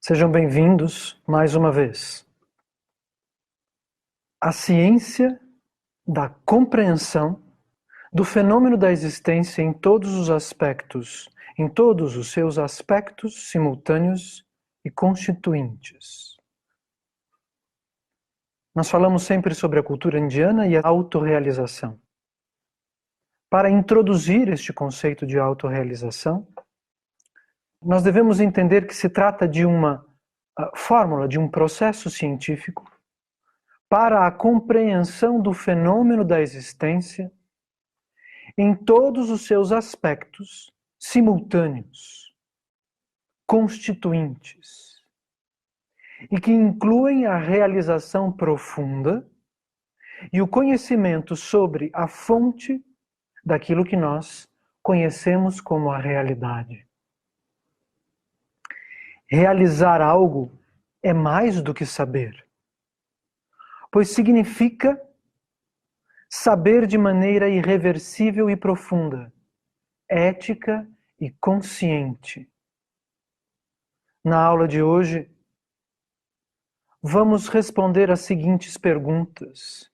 Sejam bem-vindos mais uma vez. A ciência da compreensão do fenômeno da existência em todos os aspectos, em todos os seus aspectos simultâneos e constituintes. Nós falamos sempre sobre a cultura indiana e a autorrealização. Para introduzir este conceito de autorrealização, nós devemos entender que se trata de uma fórmula, de um processo científico para a compreensão do fenômeno da existência em todos os seus aspectos simultâneos, constituintes, e que incluem a realização profunda e o conhecimento sobre a fonte daquilo que nós conhecemos como a realidade. Realizar algo é mais do que saber, pois significa saber de maneira irreversível e profunda, ética e consciente. Na aula de hoje, vamos responder as seguintes perguntas.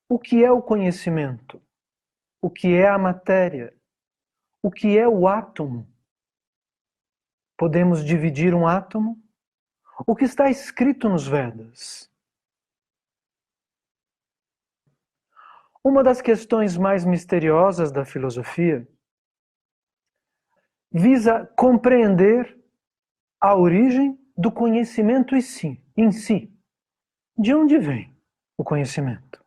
O que é o conhecimento? O que é a matéria? O que é o átomo? Podemos dividir um átomo? O que está escrito nos Vedas? Uma das questões mais misteriosas da filosofia visa compreender a origem do conhecimento em si. De onde vem o conhecimento?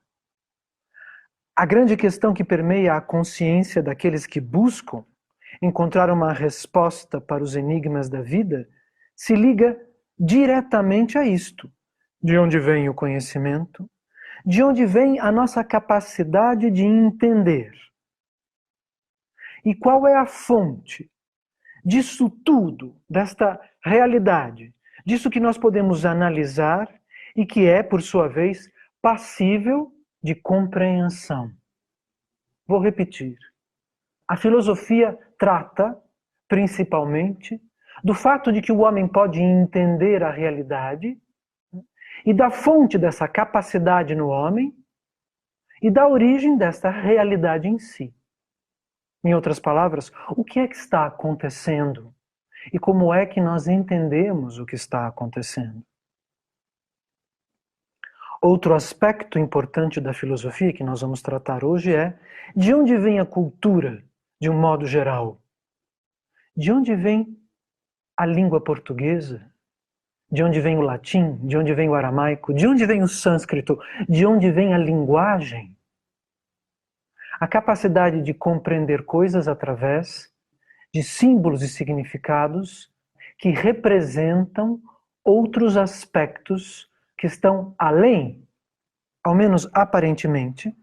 A grande questão que permeia a consciência daqueles que buscam encontrar uma resposta para os enigmas da vida se liga diretamente a isto. De onde vem o conhecimento? De onde vem a nossa capacidade de entender? E qual é a fonte disso tudo, desta realidade, disso que nós podemos analisar e que é, por sua vez, passível de compreensão? Vou repetir. A filosofia trata, principalmente, do fato de que o homem pode entender a realidade e da fonte dessa capacidade no homem e da origem desta realidade em si. Em outras palavras, o que é que está acontecendo e como é que nós entendemos o que está acontecendo? Outro aspecto importante da filosofia que nós vamos tratar hoje é de onde vem a cultura, de um modo geral. De onde vem a língua portuguesa? De onde vem o latim? De onde vem o aramaico? De onde vem o sânscrito? De onde vem a linguagem? A capacidade de compreender coisas através de símbolos e significados que representam outros aspectos que estão além, ao menos aparentemente,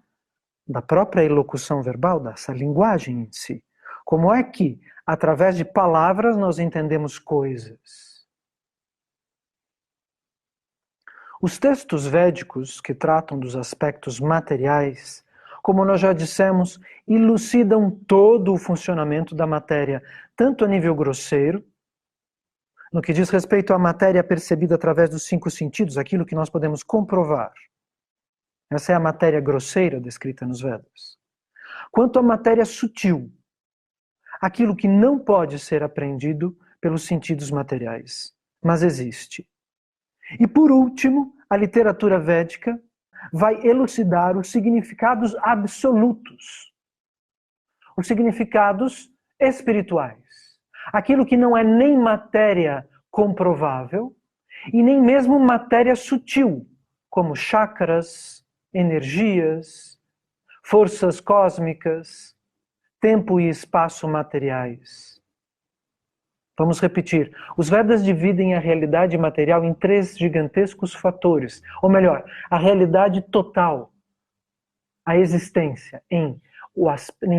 da própria elocução verbal, dessa linguagem em si. Como é que, através de palavras, nós entendemos coisas? Os textos védicos que tratam dos aspectos materiais, como nós já dissemos, elucidam todo o funcionamento da matéria, tanto a nível grosseiro, no que diz respeito à matéria percebida através dos 5 sentidos, aquilo que nós podemos comprovar. Essa é a matéria grosseira descrita nos Vedas. Quanto à matéria sutil, aquilo que não pode ser apreendido pelos sentidos materiais, mas existe. E por último, a literatura védica vai elucidar os significados absolutos, os significados espirituais. Aquilo que não é nem matéria comprovável e nem mesmo matéria sutil, como chakras, energias, forças cósmicas, tempo e espaço materiais. Vamos repetir. Os Vedas dividem a realidade material em 3 gigantescos fatores. Ou melhor, a realidade total, a existência em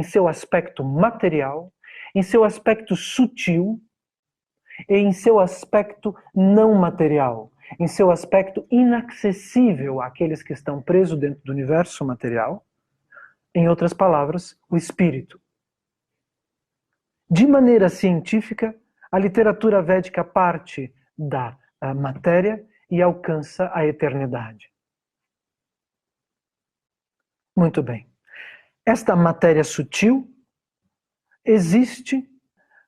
seu aspecto material, em seu aspecto sutil e em seu aspecto não material, em seu aspecto inacessível àqueles que estão presos dentro do universo material, em outras palavras, o espírito. De maneira científica, a literatura védica parte da matéria e alcança a eternidade. Muito bem. Esta matéria sutil existe,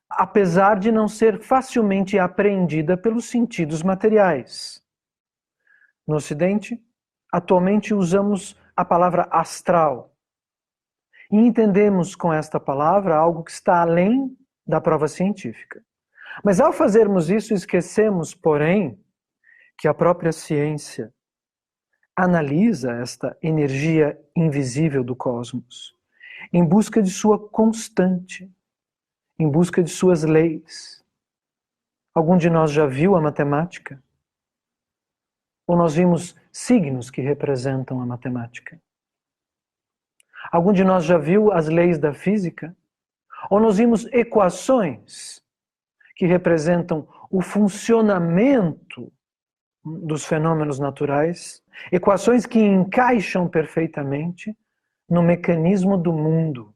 apesar de não ser facilmente apreendida pelos sentidos materiais. No Ocidente, atualmente usamos a palavra astral e entendemos com esta palavra algo que está além da prova científica. Mas ao fazermos isso, esquecemos, porém, que a própria ciência analisa esta energia invisível do cosmos em busca de sua constante, em busca de suas leis. Algum de nós já viu a matemática? Ou nós vimos signos que representam a matemática? Algum de nós já viu as leis da física? Ou nós vimos equações que representam o funcionamento dos fenômenos naturais? Equações que encaixam perfeitamente no mecanismo do mundo.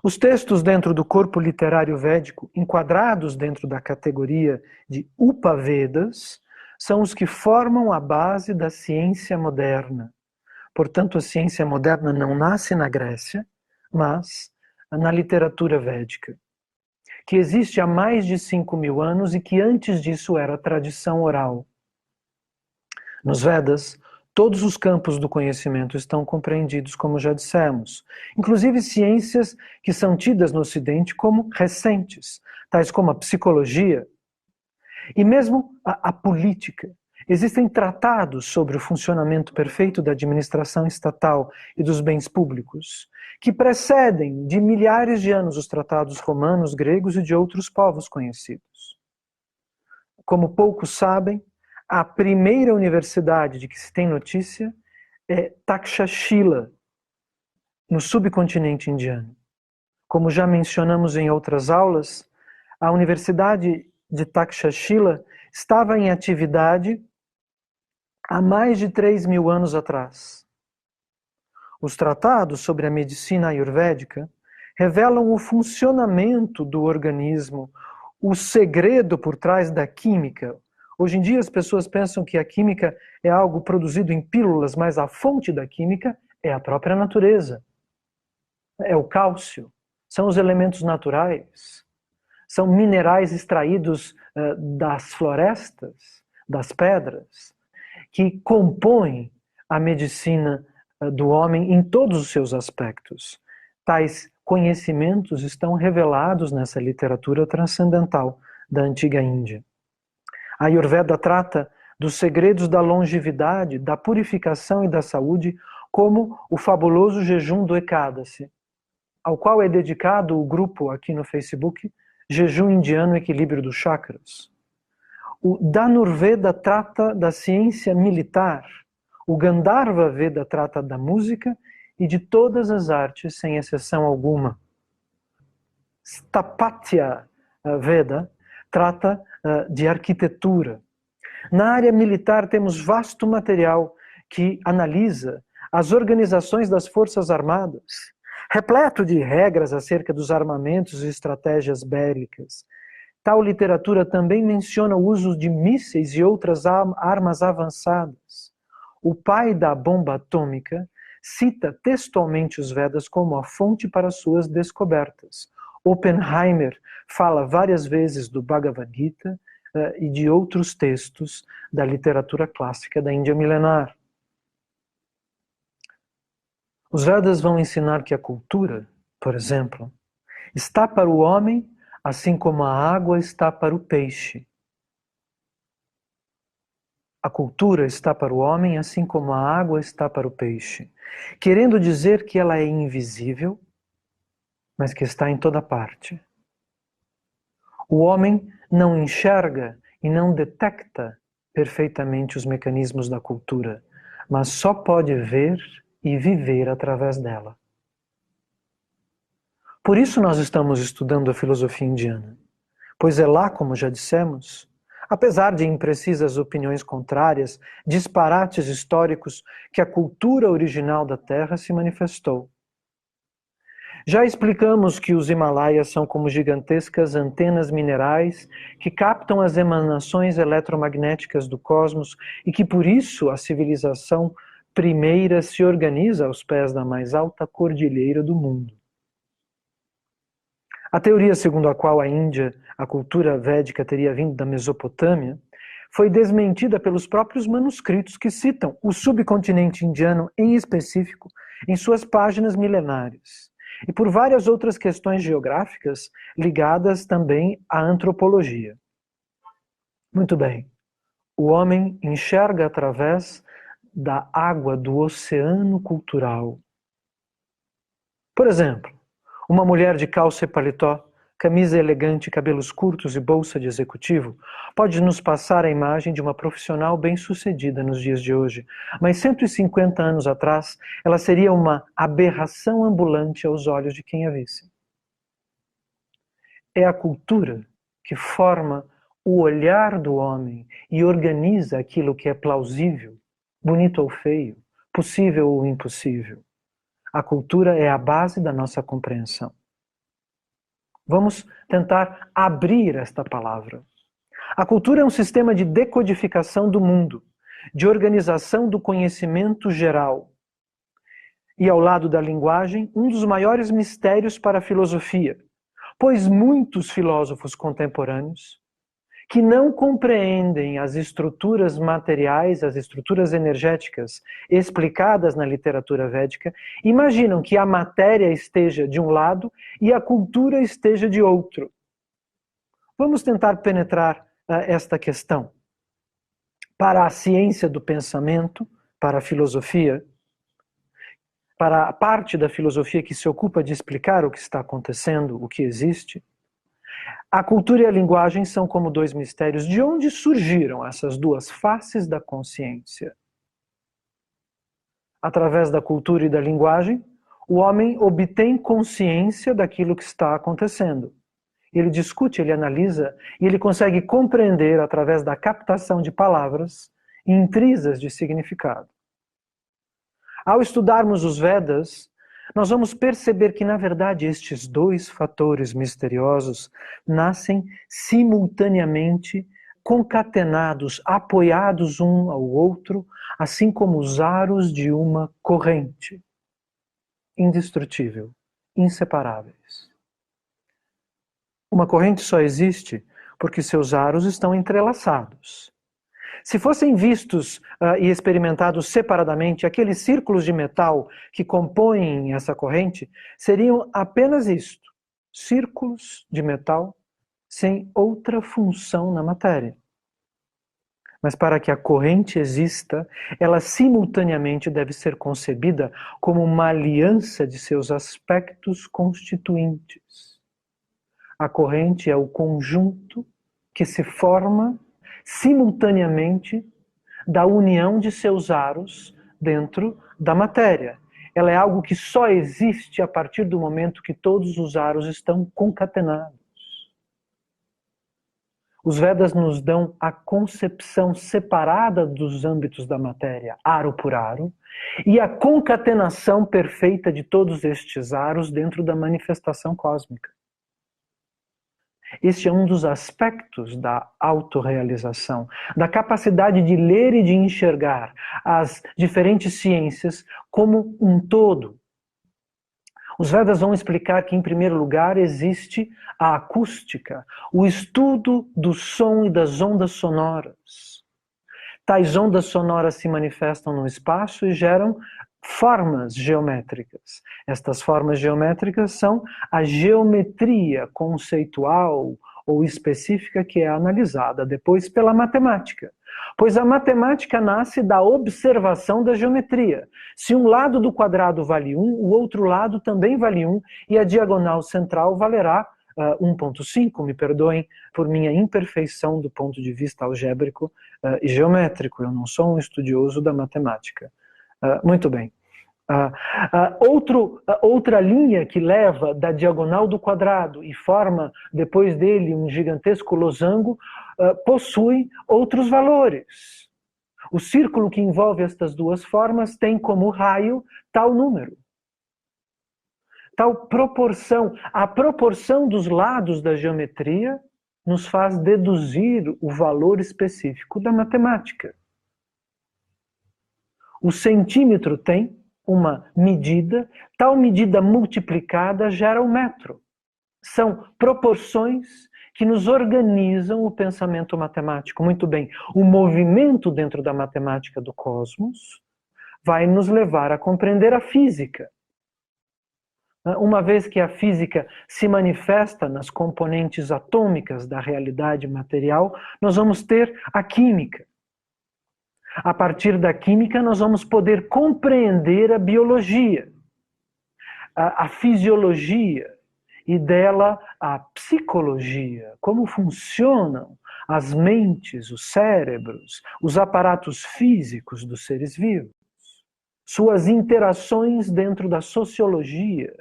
Os textos dentro do corpo literário védico, enquadrados dentro da categoria de Upavedas, são os que formam a base da ciência moderna. Portanto, a ciência moderna não nasce na Grécia, mas na literatura védica, que existe há mais de 5.000 anos e que antes disso era tradição oral. Nos Vedas, todos os campos do conhecimento estão compreendidos, como já dissemos, inclusive ciências que são tidas no Ocidente como recentes, tais como a psicologia e mesmo a política. Existem tratados sobre o funcionamento perfeito da administração estatal e dos bens públicos, que precedem de milhares de anos os tratados romanos, gregos e de outros povos conhecidos. Como poucos sabem, a primeira universidade de que se tem notícia é Takshashila, no subcontinente indiano. Como já mencionamos em outras aulas, a Universidade de Takshashila estava em atividade há mais de 3.000 anos atrás. Os tratados sobre a medicina ayurvédica revelam o funcionamento do organismo, o segredo por trás da química. Hoje em dia as pessoas pensam que a química é algo produzido em pílulas, mas a fonte da química é a própria natureza. É o cálcio, são os elementos naturais, são minerais extraídos das florestas, das pedras, que compõem a medicina do homem em todos os seus aspectos. Tais conhecimentos estão revelados nessa literatura transcendental da antiga Índia. A Ayurveda trata dos segredos da longevidade, da purificação e da saúde, como o fabuloso jejum do Ekadasi, ao qual é dedicado o grupo aqui no Facebook, Jejum Indiano Equilíbrio dos Chakras. O Dhanurveda trata da ciência militar, o Gandharva Veda trata da música e de todas as artes, sem exceção alguma. Sthapatya Veda trata de arquitetura. Na área militar temos vasto material que analisa as organizações das forças armadas, repleto de regras acerca dos armamentos e estratégias bélicas. Tal literatura também menciona o uso de mísseis e outras armas avançadas. O pai da bomba atômica cita textualmente os Vedas como a fonte para suas descobertas. Oppenheimer fala várias vezes do Bhagavad Gita e de outros textos da literatura clássica da Índia milenar. Os Vedas vão ensinar que a cultura, por exemplo, está para o homem assim como a água está para o peixe. A cultura está para o homem assim como a água está para o peixe, querendo dizer que ela é invisível, mas que está em toda parte. O homem não enxerga e não detecta perfeitamente os mecanismos da cultura, mas só pode ver e viver através dela. Por isso nós estamos estudando a filosofia indiana, pois é lá, como já dissemos, apesar de imprecisas opiniões contrárias, disparates históricos, que a cultura original da Terra se manifestou. Já explicamos que os Himalaias são como gigantescas antenas minerais que captam as emanações eletromagnéticas do cosmos e que por isso a civilização primeira se organiza aos pés da mais alta cordilheira do mundo. A teoria segundo a qual a Índia, a cultura védica teria vindo da Mesopotâmia, foi desmentida pelos próprios manuscritos que citam o subcontinente indiano em específico em suas páginas milenares, e por várias outras questões geográficas ligadas também à antropologia. Muito bem, o homem enxerga através da água do oceano cultural. Por exemplo, uma mulher de calça e paletó, camisa elegante, cabelos curtos e bolsa de executivo, pode nos passar a imagem de uma profissional bem-sucedida nos dias de hoje, mas 150 anos atrás, ela seria uma aberração ambulante aos olhos de quem a visse. É a cultura que forma o olhar do homem e organiza aquilo que é plausível, bonito ou feio, possível ou impossível. A cultura é a base da nossa compreensão. Vamos tentar abrir esta palavra. A cultura é um sistema de decodificação do mundo, de organização do conhecimento geral. E ao lado da linguagem, um dos maiores mistérios para a filosofia, pois muitos filósofos contemporâneos que não compreendem as estruturas materiais, as estruturas energéticas explicadas na literatura védica, imaginam que a matéria esteja de um lado e a cultura esteja de outro. Vamos tentar penetrar esta questão. Para a ciência do pensamento, para a filosofia, para a parte da filosofia que se ocupa de explicar o que está acontecendo, o que existe, a cultura e a linguagem são como dois mistérios. De onde surgiram essas duas faces da consciência? Através da cultura e da linguagem, o homem obtém consciência daquilo que está acontecendo. Ele discute, ele analisa e ele consegue compreender através da captação de palavras intrisas de significado. Ao estudarmos os Vedas, nós vamos perceber que, na verdade, estes dois fatores misteriosos nascem simultaneamente, concatenados, apoiados um ao outro, assim como os aros de uma corrente, indestrutível, inseparáveis. Uma corrente só existe porque seus aros estão entrelaçados. Se fossem vistos e experimentados separadamente, aqueles círculos de metal que compõem essa corrente seriam apenas isto, círculos de metal sem outra função na matéria. Mas para que a corrente exista, ela simultaneamente deve ser concebida como uma aliança de seus aspectos constituintes. A corrente é o conjunto que se forma simultaneamente da união de seus aros dentro da matéria. Ela é algo que só existe a partir do momento que todos os aros estão concatenados. Os Vedas nos dão a concepção separada dos âmbitos da matéria, aro por aro, e a concatenação perfeita de todos estes aros dentro da manifestação cósmica. Este é um dos aspectos da autorrealização, da capacidade de ler e de enxergar as diferentes ciências como um todo. Os Vedas vão explicar que, em primeiro lugar, existe a acústica, o estudo do som e das ondas sonoras. Tais ondas sonoras se manifestam no espaço e geram formas geométricas. Estas formas geométricas são a geometria conceitual ou específica que é analisada depois pela matemática. Pois a matemática nasce da observação da geometria. Se um lado do quadrado vale 1, o outro lado também vale 1, e a diagonal central valerá 1,5, me perdoem por minha imperfeição do ponto de vista algébrico e geométrico. Eu não sou um estudioso da matemática. Muito bem. Outra linha que leva da diagonal do quadrado e forma depois dele um gigantesco losango possui outros valores. O círculo que envolve estas duas formas tem como raio tal número. Tal proporção, a proporção dos lados da geometria nos faz deduzir o valor específico da matemática. O centímetro tem uma medida, tal medida multiplicada gera o metro. São proporções que nos organizam o pensamento matemático. Muito bem, o movimento dentro da matemática do cosmos vai nos levar a compreender a física. Uma vez que a física se manifesta nas componentes atômicas da realidade material, nós vamos ter a química. A partir da química, nós vamos poder compreender a biologia, a fisiologia e dela a psicologia, como funcionam as mentes, os cérebros, os aparatos físicos dos seres vivos, suas interações dentro da sociologia,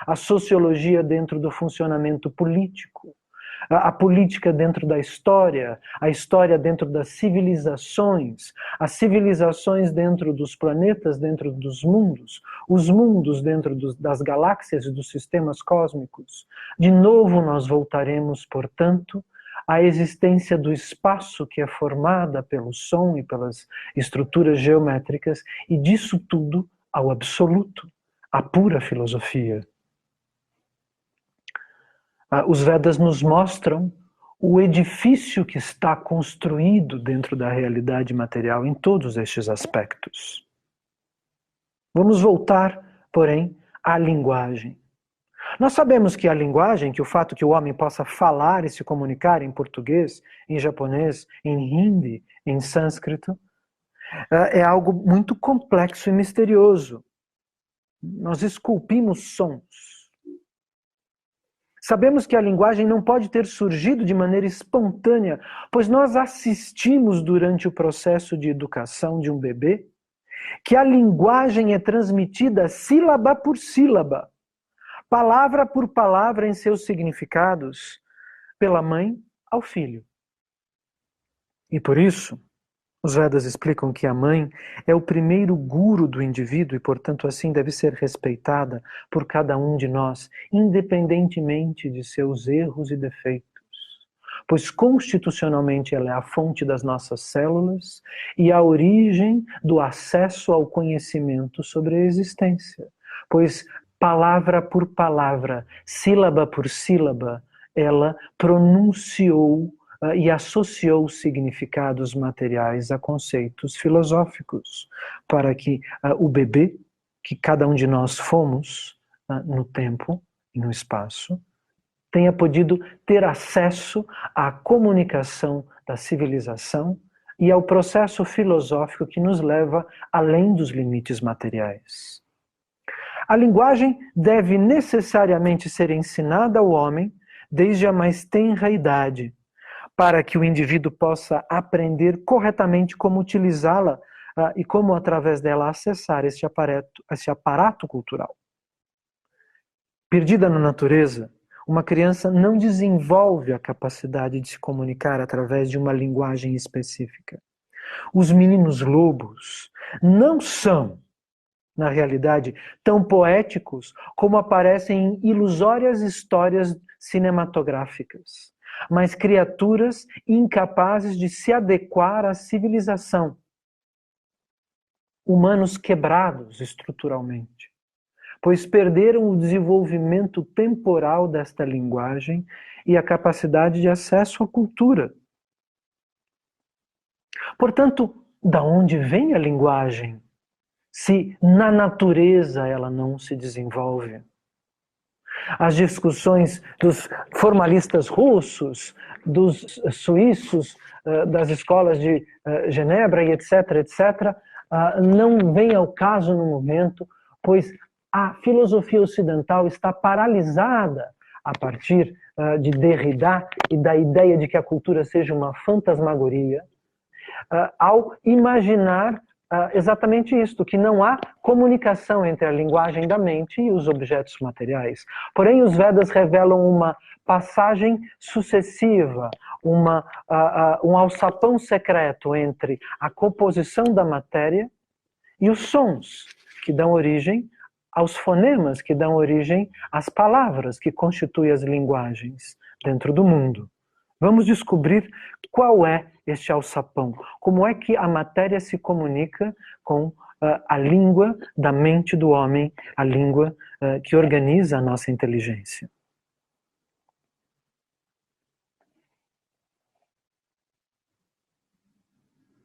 a sociologia dentro do funcionamento político, a política dentro da história, a história dentro das civilizações, as civilizações dentro dos planetas, dentro dos mundos, os mundos dentro das galáxias e dos sistemas cósmicos. De novo nós voltaremos, portanto, à existência do espaço que é formada pelo som e pelas estruturas geométricas e disso tudo ao absoluto, à pura filosofia. Os Vedas nos mostram o edifício que está construído dentro da realidade material em todos estes aspectos. Vamos voltar, porém, à linguagem. Nós sabemos que a linguagem, que o fato que o homem possa falar e se comunicar em português, em japonês, em hindi, em sânscrito, é algo muito complexo e misterioso. Nós esculpimos sons. Sabemos que a linguagem não pode ter surgido de maneira espontânea, pois nós assistimos durante o processo de educação de um bebê que a linguagem é transmitida sílaba por sílaba, palavra por palavra em seus significados, pela mãe ao filho. E por isso, os Vedas explicam que a mãe é o primeiro guru do indivíduo e, portanto, assim deve ser respeitada por cada um de nós, independentemente de seus erros e defeitos. Pois constitucionalmente ela é a fonte das nossas células e a origem do acesso ao conhecimento sobre a existência. Pois palavra por palavra, sílaba por sílaba, ela pronunciou e associou significados materiais a conceitos filosóficos, para que o bebê, que cada um de nós fomos no tempo e no espaço, tenha podido ter acesso à comunicação da civilização e ao processo filosófico que nos leva além dos limites materiais. A linguagem deve necessariamente ser ensinada ao homem desde a mais tenra idade, para que o indivíduo possa aprender corretamente como utilizá-la e como, através dela, acessar esse aparato cultural. Perdida na natureza, uma criança não desenvolve a capacidade de se comunicar através de uma linguagem específica. Os meninos lobos não são, na realidade, tão poéticos como aparecem em ilusórias histórias cinematográficas, mas criaturas incapazes de se adequar à civilização. Humanos quebrados estruturalmente, pois perderam o desenvolvimento temporal desta linguagem e a capacidade de acesso à cultura. Portanto, da onde vem a linguagem, se na natureza ela não se desenvolve? As discussões dos formalistas russos, dos suíços, das escolas de Genebra e etc., não vêm ao caso no momento, pois a filosofia ocidental está paralisada a partir de Derrida e da ideia de que a cultura seja uma fantasmagoria, ao imaginar exatamente isto, que não há comunicação entre a linguagem da mente e os objetos materiais. Porém, os Vedas revelam uma passagem sucessiva, um alçapão secreto entre a composição da matéria e os sons que dão origem aos fonemas que dão origem às palavras que constituem as linguagens dentro do mundo. Vamos descobrir qual é este alçapão, como é que a matéria se comunica com a língua da mente do homem, a língua que organiza a nossa inteligência.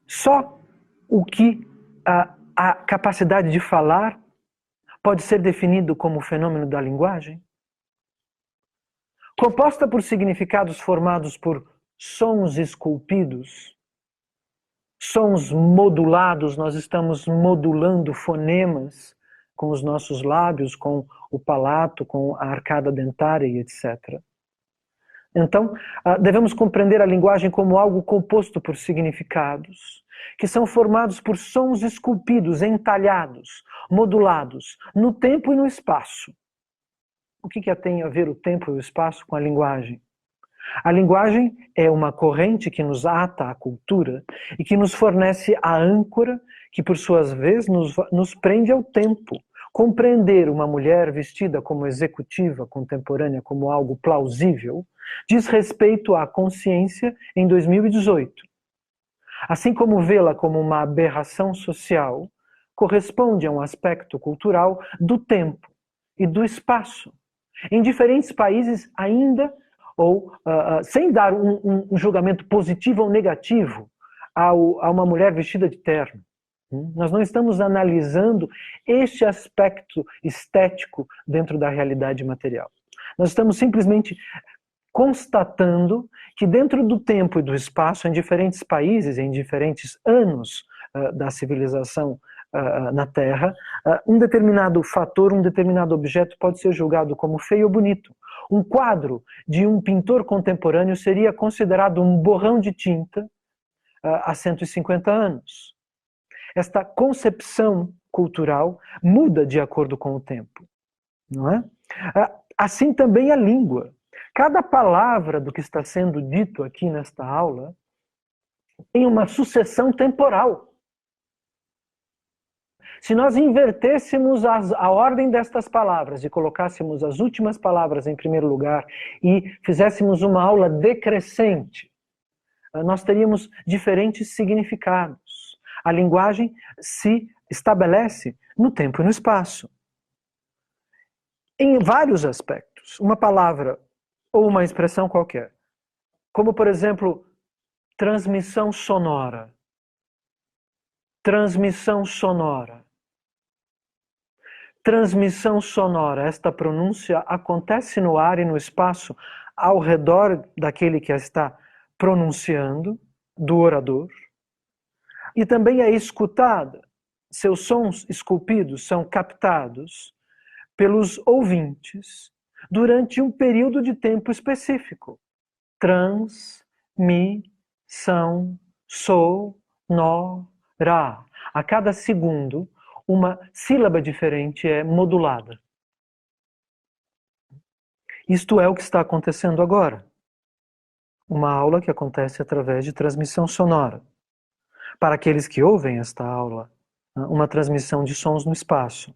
Só o que a capacidade de falar pode ser definido como fenômeno da linguagem? Composta por significados formados por sons esculpidos, sons modulados, nós estamos modulando fonemas com os nossos lábios, com o palato, com a arcada dentária e etc. Então, devemos compreender a linguagem como algo composto por significados, que são formados por sons esculpidos, entalhados, modulados, no tempo e no espaço. O que tem a ver o tempo e o espaço com a linguagem? A linguagem é uma corrente que nos ata à cultura e que nos fornece a âncora que, por sua vez, nos prende ao tempo. Compreender uma mulher vestida como executiva contemporânea como algo plausível diz respeito à consciência em 2018. Assim como vê-la como uma aberração social, corresponde a um aspecto cultural do tempo e do espaço. Em diferentes países ainda, ou sem dar um julgamento positivo ou negativo a uma mulher vestida de terno. Nós não estamos analisando este aspecto estético dentro da realidade material. Nós estamos simplesmente constatando que dentro do tempo e do espaço, em diferentes países, em diferentes anos da civilização na Terra, um determinado fator, um determinado objeto pode ser julgado como feio ou bonito. Um quadro de um pintor contemporâneo seria considerado um borrão de tinta há 150 anos. Esta concepção cultural muda de acordo com o tempo, não é? Assim também a língua. Cada palavra do que está sendo dito aqui nesta aula tem uma sucessão temporal. Se nós invertêssemos a ordem destas palavras e colocássemos as últimas palavras em primeiro lugar e fizéssemos uma aula decrescente, nós teríamos diferentes significados. A linguagem se estabelece no tempo e no espaço. Em vários aspectos. Uma palavra ou uma expressão qualquer. Como, por exemplo, transmissão sonora. Transmissão sonora. Transmissão sonora. Esta pronúncia acontece no ar e no espaço ao redor daquele que a está pronunciando, do orador. E também é escutada. Seus sons esculpidos são captados pelos ouvintes durante um período de tempo específico. Transmissão sonora. A cada segundo, uma sílaba diferente é modulada. Isto é o que está acontecendo agora. Uma aula que acontece através de transmissão sonora. Para aqueles que ouvem esta aula, uma transmissão de sons no espaço.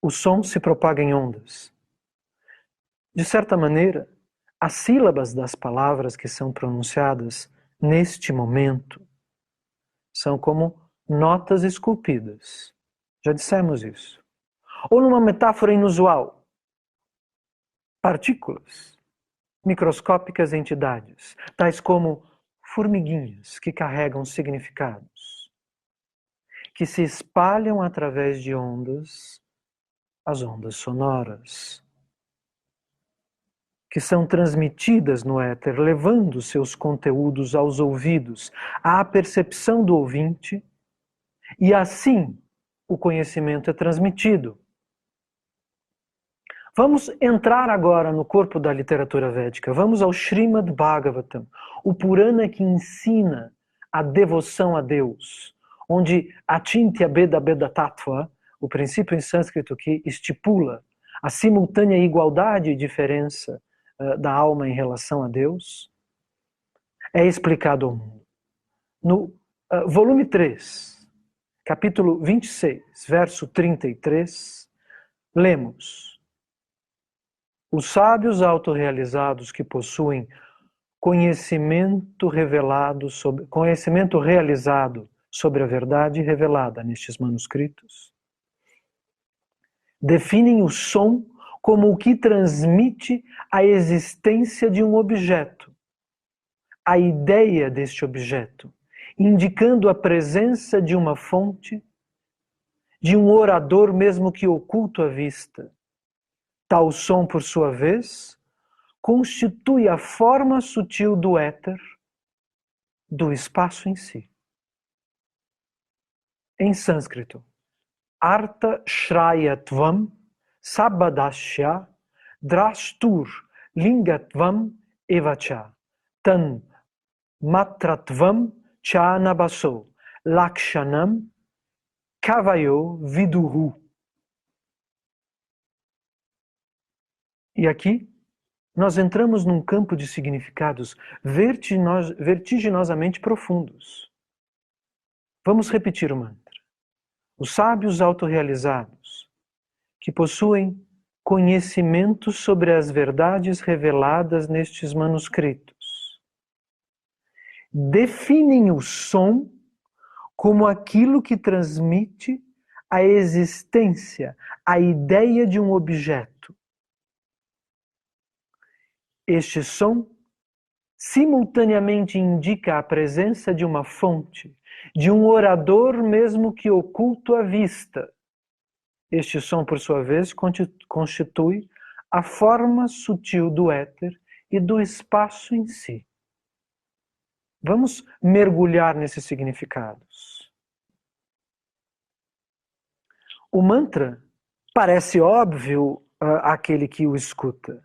O som se propaga em ondas. De certa maneira, as sílabas das palavras que são pronunciadas neste momento são como notas esculpidas. Já dissemos isso. Ou numa metáfora inusual, partículas, microscópicas entidades, tais como formiguinhas que carregam significados, que se espalham através de ondas, as ondas sonoras, que são transmitidas no éter, levando seus conteúdos aos ouvidos, à percepção do ouvinte, e assim o conhecimento é transmitido. Vamos entrar agora no corpo da literatura védica. Vamos ao Srimad Bhagavatam, o Purana que ensina a devoção a Deus, onde Achintya Beda Beda Tattva, o princípio em sânscrito que estipula a simultânea igualdade e diferença da alma em relação a Deus, é explicado ao mundo. No volume 3, capítulo 26, verso 33, lemos: os sábios autorrealizados que possuem conhecimento realizado sobre a verdade revelada nestes manuscritos, definem o som como o que transmite a existência de um objeto, a ideia deste objeto, indicando a presença de uma fonte, de um orador mesmo que oculto à vista. Tal som, por sua vez, constitui a forma sutil do éter, do espaço em si. Em sânscrito, Artha Shrayatvam Sabadasya Drashtur Lingatvam Evacha Tan Matratvam Chanabaso Lakshanam Kavayo Viduhu. E aqui nós entramos num campo de significados vertiginosamente profundos. Vamos repetir o mantra. Os sábios autorrealizados, que possuem conhecimento sobre as verdades reveladas nestes manuscritos, definem o som como aquilo que transmite a existência, a ideia de um objeto. Este som simultaneamente indica a presença de uma fonte, de um orador mesmo que oculto à vista. Este som, por sua vez, constitui a forma sutil do éter e do espaço em si. Vamos mergulhar nesses significados. O mantra parece óbvio àquele que o escuta,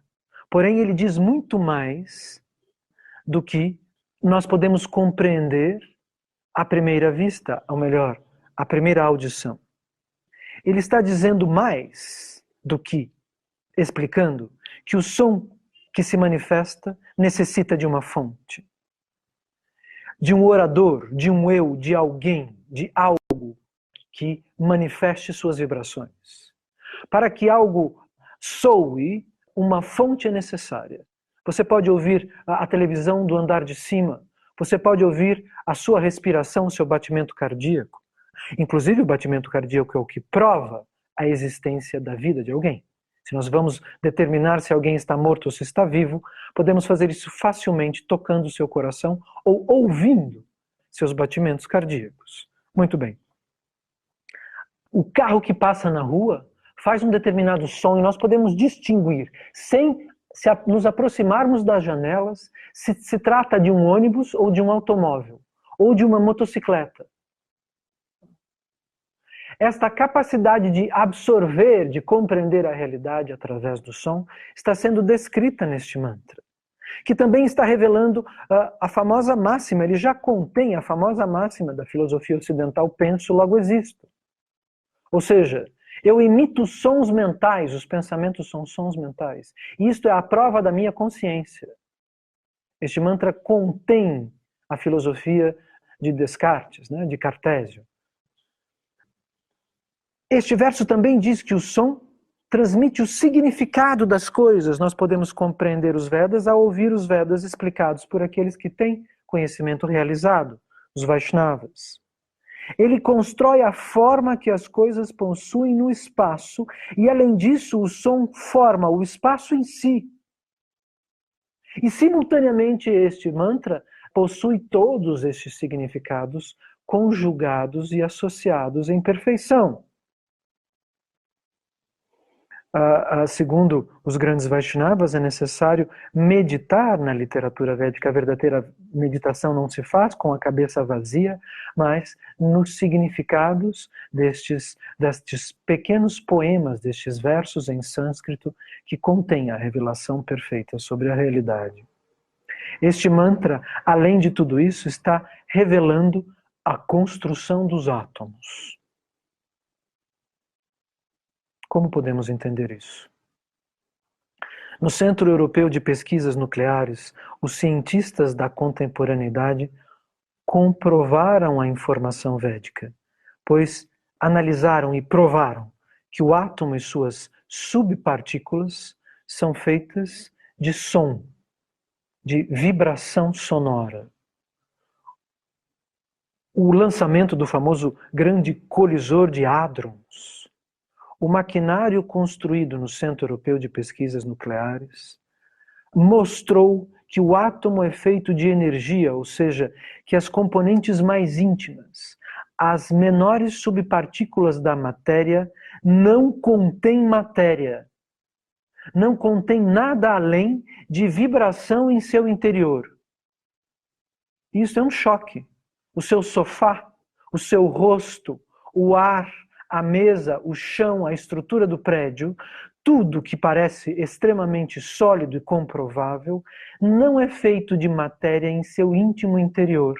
porém ele diz muito mais do que nós podemos compreender à primeira vista, ou melhor, à primeira audição. Ele está dizendo mais do que explicando que o som que se manifesta necessita de uma fonte, de um orador, de um eu, de alguém, de algo que manifeste suas vibrações. Para que algo soe, uma fonte é necessária. Você pode ouvir a televisão do andar de cima, você pode ouvir a sua respiração, o seu batimento cardíaco. Inclusive o batimento cardíaco é o que prova a existência da vida de alguém. Se nós vamos determinar se alguém está morto ou se está vivo, podemos fazer isso facilmente tocando o seu coração ou ouvindo seus batimentos cardíacos. Muito bem. O carro que passa na rua faz um determinado som e nós podemos distinguir, sem nos aproximarmos das janelas, se se trata de um ônibus ou de um automóvel, ou de uma motocicleta. Esta capacidade de absorver, de compreender a realidade através do som, está sendo descrita neste mantra, que também está revelando a famosa máxima, ele já contém a famosa máxima da filosofia ocidental, penso, logo existo. Ou seja, eu emito sons mentais, os pensamentos são sons mentais. E isto é a prova da minha consciência. Este mantra contém a filosofia de Descartes, né, de Cartésio. Este verso também diz que o som transmite o significado das coisas. Nós podemos compreender os Vedas ao ouvir os Vedas explicados por aqueles que têm conhecimento realizado, os Vaishnavas. Ele constrói a forma que as coisas possuem no espaço e, além disso, o som forma o espaço em si. E, simultaneamente, este mantra possui todos estes significados conjugados e associados em perfeição. Segundo os grandes Vaishnavas, é necessário meditar na literatura védica. A verdadeira meditação não se faz com a cabeça vazia, mas nos significados destes pequenos poemas, destes versos em sânscrito que contêm a revelação perfeita sobre a realidade. Este mantra, além de tudo isso, está revelando a construção dos átomos. Como podemos entender isso? No Centro Europeu de Pesquisas Nucleares, os cientistas da contemporaneidade comprovaram a informação védica, pois analisaram e provaram que o átomo e suas subpartículas são feitas de som, de vibração sonora. O lançamento do famoso grande colisor de hadrons, o maquinário construído no Centro Europeu de Pesquisas Nucleares, mostrou que o átomo é feito de energia, ou seja, que as componentes mais íntimas, as menores subpartículas da matéria, não contêm matéria. Não contém nada além de vibração em seu interior. Isso é um choque. O seu sofá, o seu rosto, o ar, a mesa, o chão, a estrutura do prédio, tudo que parece extremamente sólido e comprovável, não é feito de matéria em seu íntimo interior.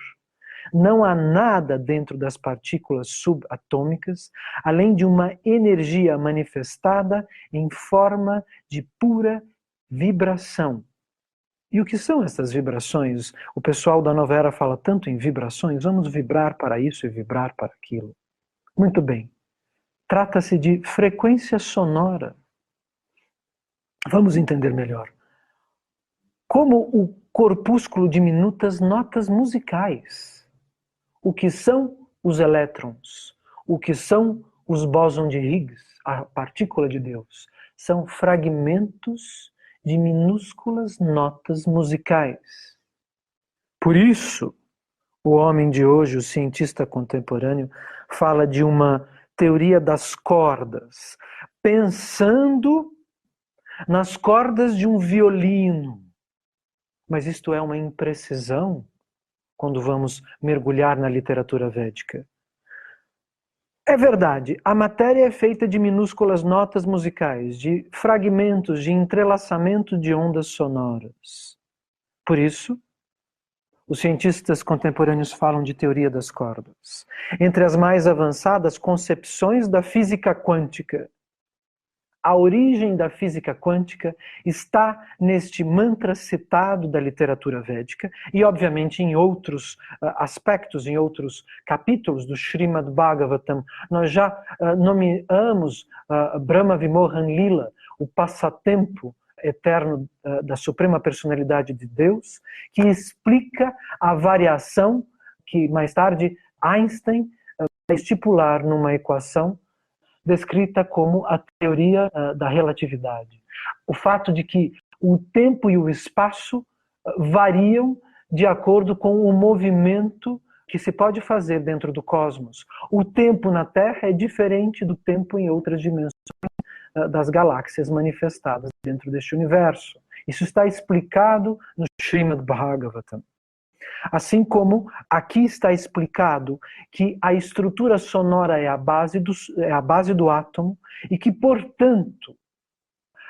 Não há nada dentro das partículas subatômicas, além de uma energia manifestada em forma de pura vibração. E o que são essas vibrações? O pessoal da Nova Era fala tanto em vibrações, vamos vibrar para isso e vibrar para aquilo. Muito bem. Trata-se de frequência sonora. Vamos entender melhor. Como o corpúsculo de minutas notas musicais. O que são os elétrons? O que são os bósons de Higgs, a partícula de Deus? São fragmentos de minúsculas notas musicais. Por isso, o homem de hoje, o cientista contemporâneo, fala de uma teoria das cordas, pensando nas cordas de um violino. Mas isto é uma imprecisão quando vamos mergulhar na literatura védica. É verdade, a matéria é feita de minúsculas notas musicais, de fragmentos, de entrelaçamento de ondas sonoras. Por isso, os cientistas contemporâneos falam de teoria das cordas. Entre as mais avançadas concepções da física quântica, a origem da física quântica está neste mantra citado da literatura védica e, obviamente, em outros aspectos, em outros capítulos do Srimad Bhagavatam. Nós já nomeamos Brahma Vimohan Lila, o passatempo eterno da Suprema Personalidade de Deus, que explica a variação que, mais tarde, Einstein vai estipular numa equação descrita como a teoria da relatividade. O fato de que o tempo e o espaço variam de acordo com o movimento que se pode fazer dentro do cosmos. O tempo na Terra é diferente do tempo em outras dimensões das galáxias manifestadas dentro deste universo. Isso está explicado no Srimad Bhagavatam. Assim como aqui está explicado que a estrutura sonora é a base do átomo e que, portanto,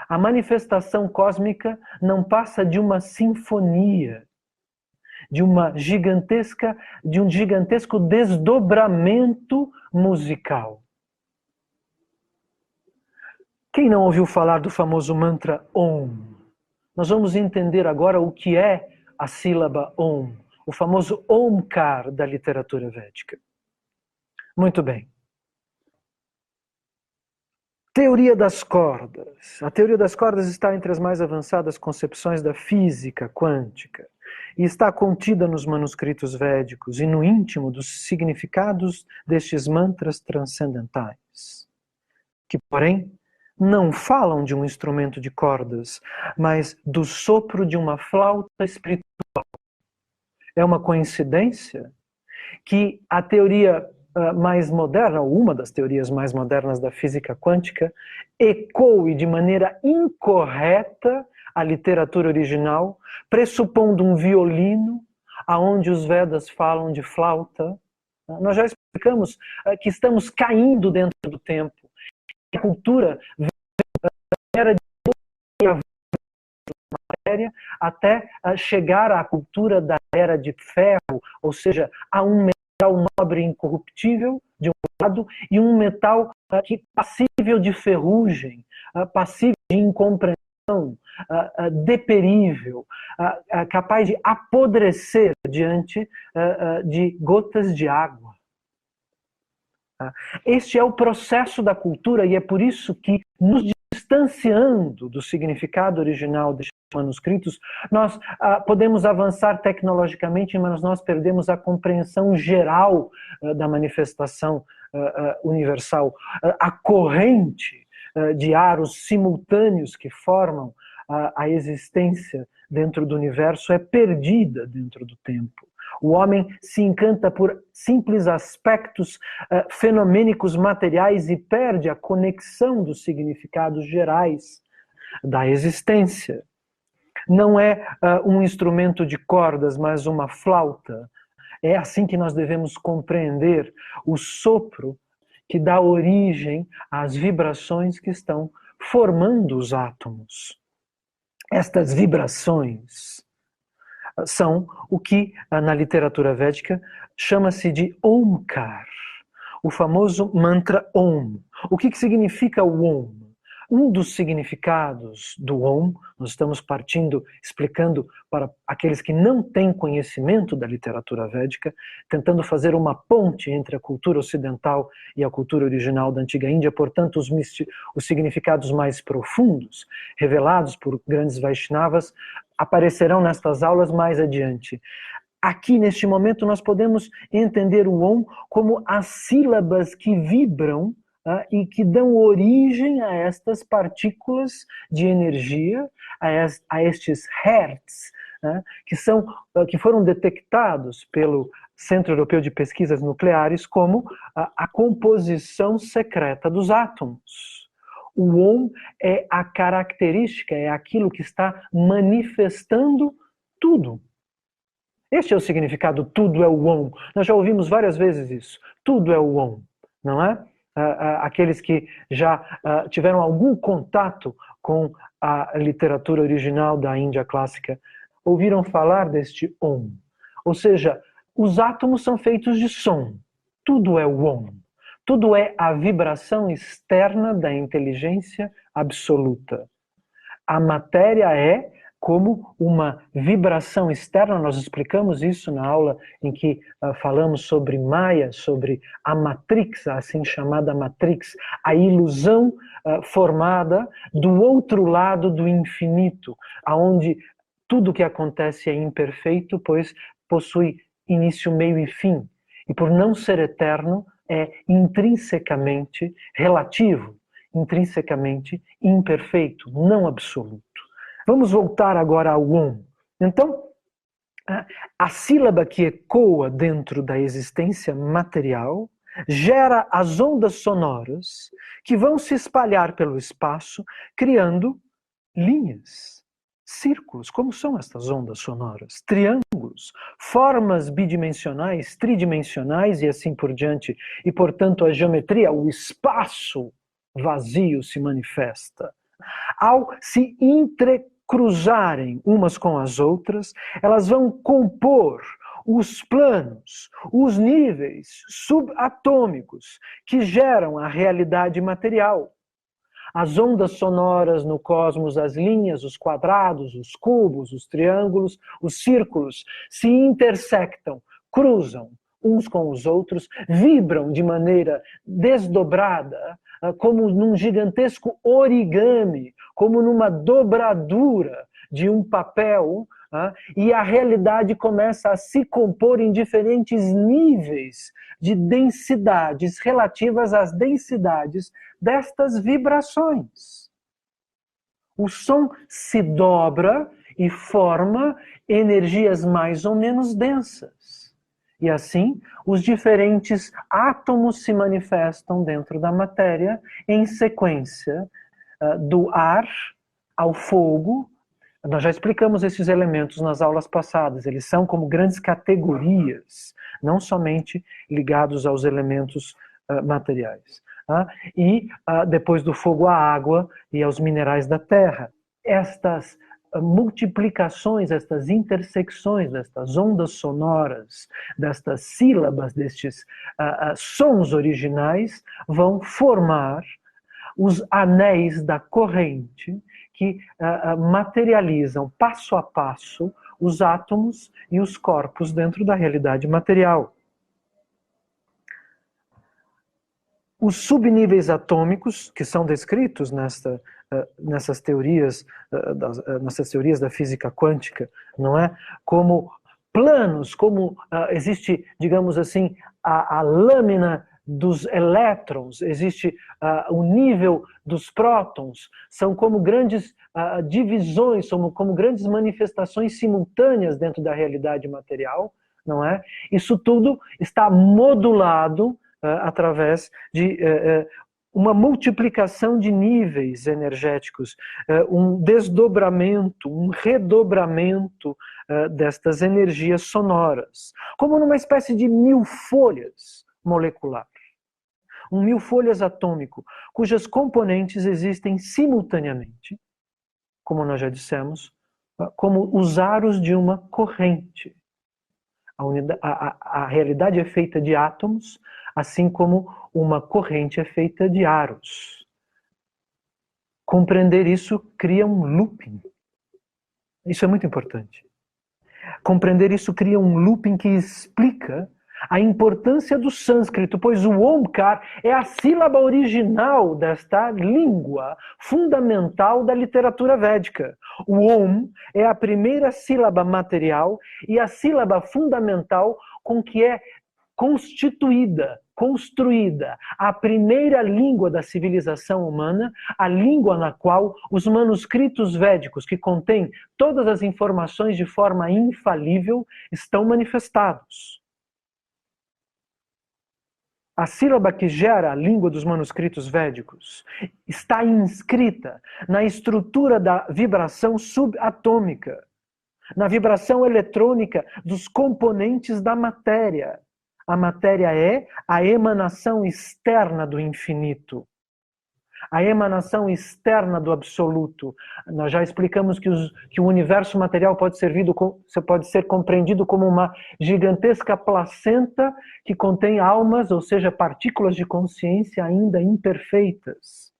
a manifestação cósmica não passa de uma sinfonia, de um gigantesco desdobramento musical. Quem não ouviu falar do famoso mantra Om? Nós vamos entender agora o que é a sílaba Om, o famoso Omkar da literatura védica. Muito bem. Teoria das cordas. A teoria das cordas está entre as mais avançadas concepções da física quântica e está contida nos manuscritos védicos e no íntimo dos significados destes mantras transcendentais, que, porém, não falam de um instrumento de cordas, mas do sopro de uma flauta espiritual. É uma coincidência que a teoria mais moderna, ou uma das teorias mais modernas da física quântica, ecoe de maneira incorreta a literatura original, pressupondo um violino, aonde os Vedas falam de flauta. Nós já explicamos que estamos caindo dentro do tempo. A cultura era de matéria até chegar à cultura da era de ferro, ou seja, a um metal nobre e incorruptível, de um lado, e um metal passível de ferrugem, passível de incompreensão, deperível, capaz de apodrecer diante de gotas de água. Este é o processo da cultura e é por isso que, nos distanciando do significado original destes manuscritos, nós podemos avançar tecnologicamente, mas nós perdemos a compreensão geral da manifestação universal. A corrente de aros simultâneos que formam a existência dentro do universo é perdida dentro do tempo. O homem se encanta por simples aspectos fenomênicos materiais e perde a conexão dos significados gerais da existência. Não é um instrumento de cordas, mas uma flauta. É assim que nós devemos compreender o sopro que dá origem às vibrações que estão formando os átomos. Estas vibrações são o que na literatura védica chama-se de Omkar, o famoso mantra Om. O que significa o Om? Um dos significados do Om, nós estamos explicando para aqueles que não têm conhecimento da literatura védica, tentando fazer uma ponte entre a cultura ocidental e a cultura original da antiga Índia, portanto, os significados mais profundos, revelados por grandes Vaishnavas, aparecerão nestas aulas mais adiante. Aqui, neste momento, nós podemos entender o Om como as sílabas que vibram e que dão origem a estas partículas de energia, a estes hertz, que foram detectados pelo Centro Europeu de Pesquisas Nucleares como a composição secreta dos átomos. O Om é a característica, é aquilo que está manifestando tudo. Este é o significado, tudo é o Om. Nós já ouvimos várias vezes isso. Tudo é o Om, não é? Aqueles que já tiveram algum contato com a literatura original da Índia clássica ouviram falar deste Om. Ou seja, os átomos são feitos de som. Tudo é o Om. Tudo é a vibração externa da inteligência absoluta. A matéria é como uma vibração externa, nós explicamos isso na aula em que falamos sobre Maya, sobre a Matrix, a assim chamada Matrix, a ilusão formada do outro lado do infinito, aonde tudo que acontece é imperfeito, pois possui início, meio e fim. E por não ser eterno, é intrinsecamente relativo, intrinsecamente imperfeito, não absoluto. Vamos voltar agora ao Om. Então, a sílaba que ecoa dentro da existência material gera as ondas sonoras que vão se espalhar pelo espaço, criando linhas, círculos. Como são estas ondas sonoras? Triângulos, formas bidimensionais, tridimensionais e assim por diante. E, portanto, a geometria, o espaço vazio se manifesta. Ao se entrecruzarem umas com as outras, elas vão compor os planos, os níveis subatômicos que geram a realidade material. As ondas sonoras no cosmos, as linhas, os quadrados, os cubos, os triângulos, os círculos se intersectam, cruzam uns com os outros, vibram de maneira desdobrada, como num gigantesco origami, como numa dobradura de um papel, e a realidade começa a se compor em diferentes níveis de densidades relativas às densidades destas vibrações. O som se dobra e forma energias mais ou menos densas. E assim, os diferentes átomos se manifestam dentro da matéria em sequência, do ar ao fogo. Nós já explicamos esses elementos nas aulas passadas. Eles são como grandes categorias, não somente ligados aos elementos materiais. E depois do fogo, à água e aos minerais da terra. Estas multiplicações, estas intersecções, destas ondas sonoras, destas sílabas, destes sons originais, vão formar os anéis da corrente que materializam passo a passo os átomos e os corpos dentro da realidade material. os subníveis atômicos, que são descritos nessas teorias, nessas teorias da física quântica, não é? Como planos, como existe, digamos assim, a lâmina dos elétrons, existe o nível dos prótons, são como grandes divisões, são como grandes manifestações simultâneas dentro da realidade material, não é? Isso tudo está modulado através de uma multiplicação de níveis energéticos, um desdobramento, um redobramento destas energias sonoras, como numa espécie de mil folhas molecular. Um mil folhas atômico, cujas componentes existem simultaneamente, como nós já dissemos, como os aros de uma corrente. A realidade é feita de átomos, assim como uma corrente é feita de aros. Compreender isso cria um looping. Isso é muito importante. Compreender isso cria um looping que explica a importância do sânscrito, pois o Omkar é a sílaba original desta língua fundamental da literatura védica. O Om é a primeira sílaba material e a sílaba fundamental com que é construída a primeira língua da civilização humana, a língua na qual os manuscritos védicos, que contêm todas as informações de forma infalível, estão manifestados. A sílaba que gera a língua dos manuscritos védicos está inscrita na estrutura da vibração subatômica, na vibração eletrônica dos componentes da matéria. A matéria é a emanação externa do infinito, a emanação externa do absoluto. Nós já explicamos que o universo material pode ser compreendido como uma gigantesca placenta que contém almas, ou seja, partículas de consciência ainda imperfeitas.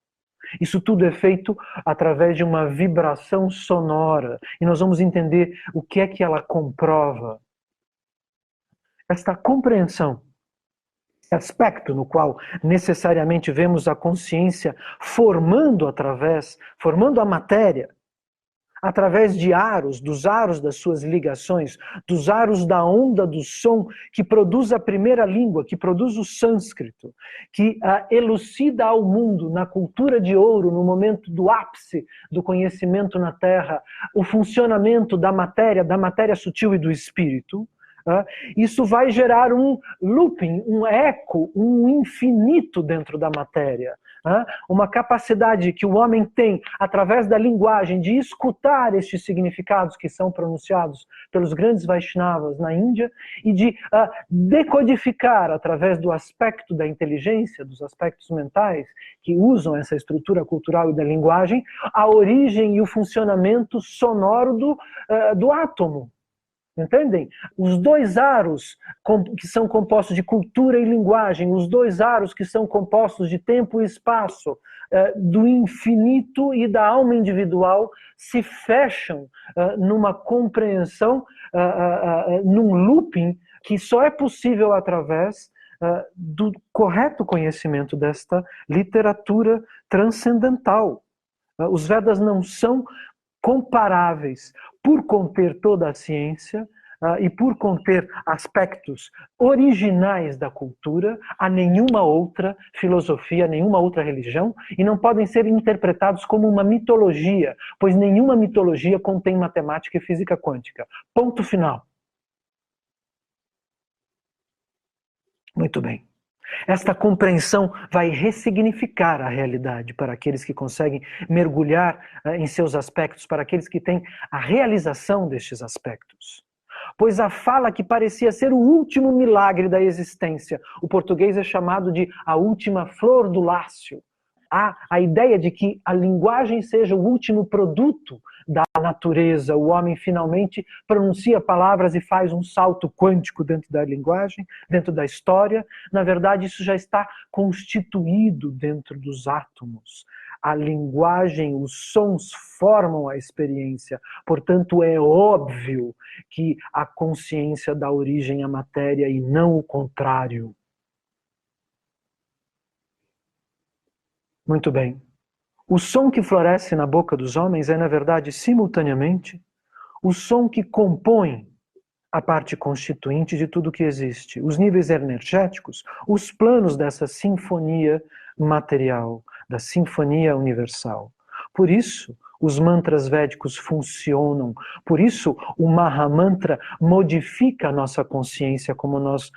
Isso tudo é feito através de uma vibração sonora. E nós vamos entender o que é que ela comprova. Esta compreensão, esse aspecto no qual necessariamente vemos a consciência formando a matéria, através de aros, dos aros das suas ligações, dos aros da onda do som que produz a primeira língua, que produz o sânscrito, que elucida ao mundo, na cultura de ouro, no momento do ápice do conhecimento na Terra, o funcionamento da matéria sutil e do espírito. Isso vai gerar um looping, um eco, um infinito dentro da matéria. Uma capacidade que o homem tem, através da linguagem, de escutar estes significados que são pronunciados pelos grandes Vaishnavas na Índia e de decodificar, através do aspecto da inteligência, dos aspectos mentais, que usam essa estrutura cultural e da linguagem, a origem e o funcionamento sonoro do átomo. Entendem? Os dois aros que são compostos de cultura e linguagem, os dois aros que são compostos de tempo e espaço, do infinito e da alma individual, se fecham numa compreensão, num looping que só é possível através do correto conhecimento desta literatura transcendental. Os Vedas não são comparáveis por conter toda a ciência e por conter aspectos originais da cultura a nenhuma outra filosofia, a nenhuma outra religião, e não podem ser interpretados como uma mitologia, pois nenhuma mitologia contém matemática e física quântica. Ponto final. Muito bem. Esta compreensão vai ressignificar a realidade para aqueles que conseguem mergulhar em seus aspectos, para aqueles que têm a realização destes aspectos. Pois a fala que parecia ser o último milagre da existência, o português é chamado de a última flor do lácio. Há a ideia de que a linguagem seja o último produto da natureza. O homem finalmente pronuncia palavras e faz um salto quântico dentro da linguagem, dentro da história. Na verdade, isso já está constituído dentro dos átomos. A linguagem, os sons formam a experiência. Portanto, é óbvio que a consciência dá origem à matéria e não o contrário. Muito bem. O som que floresce na boca dos homens é, na verdade, simultaneamente, o som que compõe a parte constituinte de tudo que existe, os níveis energéticos, os planos dessa sinfonia material, da sinfonia universal. Por isso, os mantras védicos funcionam, por isso o Mahamantra modifica a nossa consciência, como nós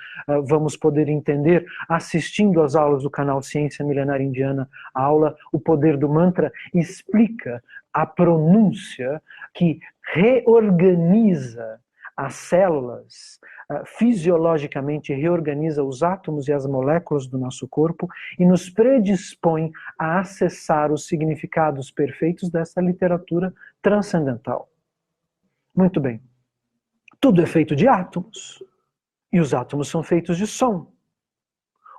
vamos poder entender assistindo às aulas do canal Ciência Milenar Indiana. A aula O Poder do Mantra explica a pronúncia que reorganiza as células, fisiologicamente reorganiza os átomos e as moléculas do nosso corpo e nos predispõe a acessar os significados perfeitos dessa literatura transcendental. Muito bem. Tudo é feito de átomos. E os átomos são feitos de som.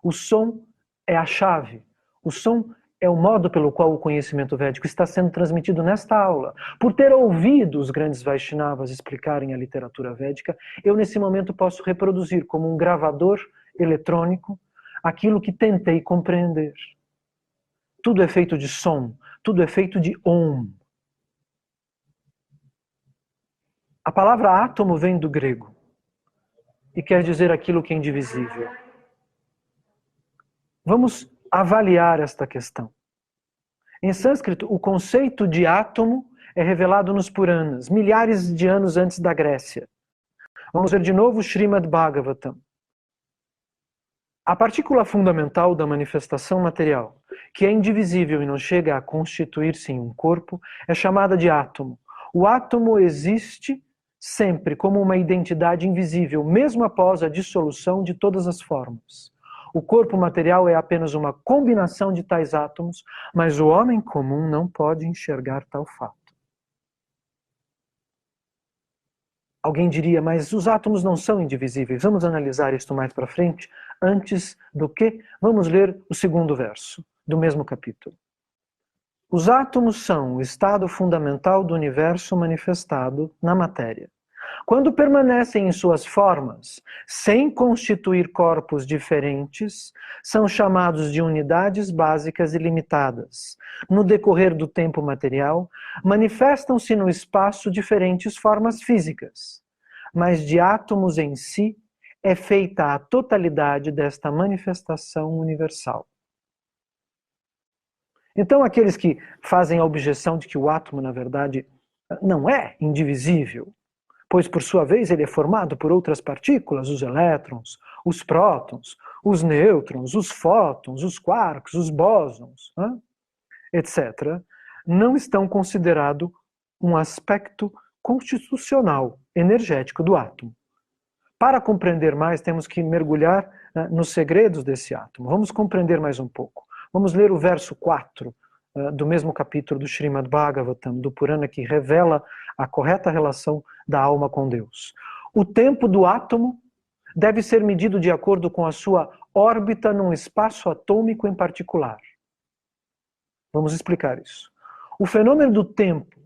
O som é a chave. O som é o modo pelo qual o conhecimento védico está sendo transmitido nesta aula. Por ter ouvido os grandes Vaishnavas explicarem a literatura védica, eu nesse momento posso reproduzir como um gravador eletrônico aquilo que tentei compreender. Tudo é feito de som, tudo é feito de Om. A palavra átomo vem do grego e quer dizer aquilo que é indivisível. Vamos avaliar esta questão. Em sânscrito, o conceito de átomo é revelado nos Puranas, milhares de anos antes da Grécia. Vamos ver de novo o Srimad Bhagavatam. A partícula fundamental da manifestação material, que é indivisível e não chega a constituir-se em um corpo, é chamada de átomo. O átomo existe sempre como uma identidade invisível, mesmo após a dissolução de todas as formas. O corpo material é apenas uma combinação de tais átomos, mas o homem comum não pode enxergar tal fato. Alguém diria, mas os átomos não são indivisíveis. Vamos analisar isto mais para frente. Antes do que, vamos ler o segundo verso do mesmo capítulo. Os átomos são o estado fundamental do universo manifestado na matéria. Quando permanecem em suas formas, sem constituir corpos diferentes, são chamados de unidades básicas ilimitadas. No decorrer do tempo material, manifestam-se no espaço diferentes formas físicas, mas de átomos em si é feita a totalidade desta manifestação universal. Então, aqueles que fazem a objeção de que o átomo, na verdade, não é indivisível, pois, por sua vez, ele é formado por outras partículas, os elétrons, os prótons, os nêutrons, os fótons, os quarks, os bósons, etc., não estão considerados um aspecto constitucional, energético do átomo. Para compreender mais, temos que mergulhar nos segredos desse átomo. Vamos compreender mais um pouco. Vamos ler o verso 4 do mesmo capítulo do Srimad Bhagavatam, do Purana, que revela a correta relação da alma com Deus. O tempo do átomo deve ser medido de acordo com a sua órbita num espaço atômico em particular. Vamos explicar isso. O fenômeno do tempo,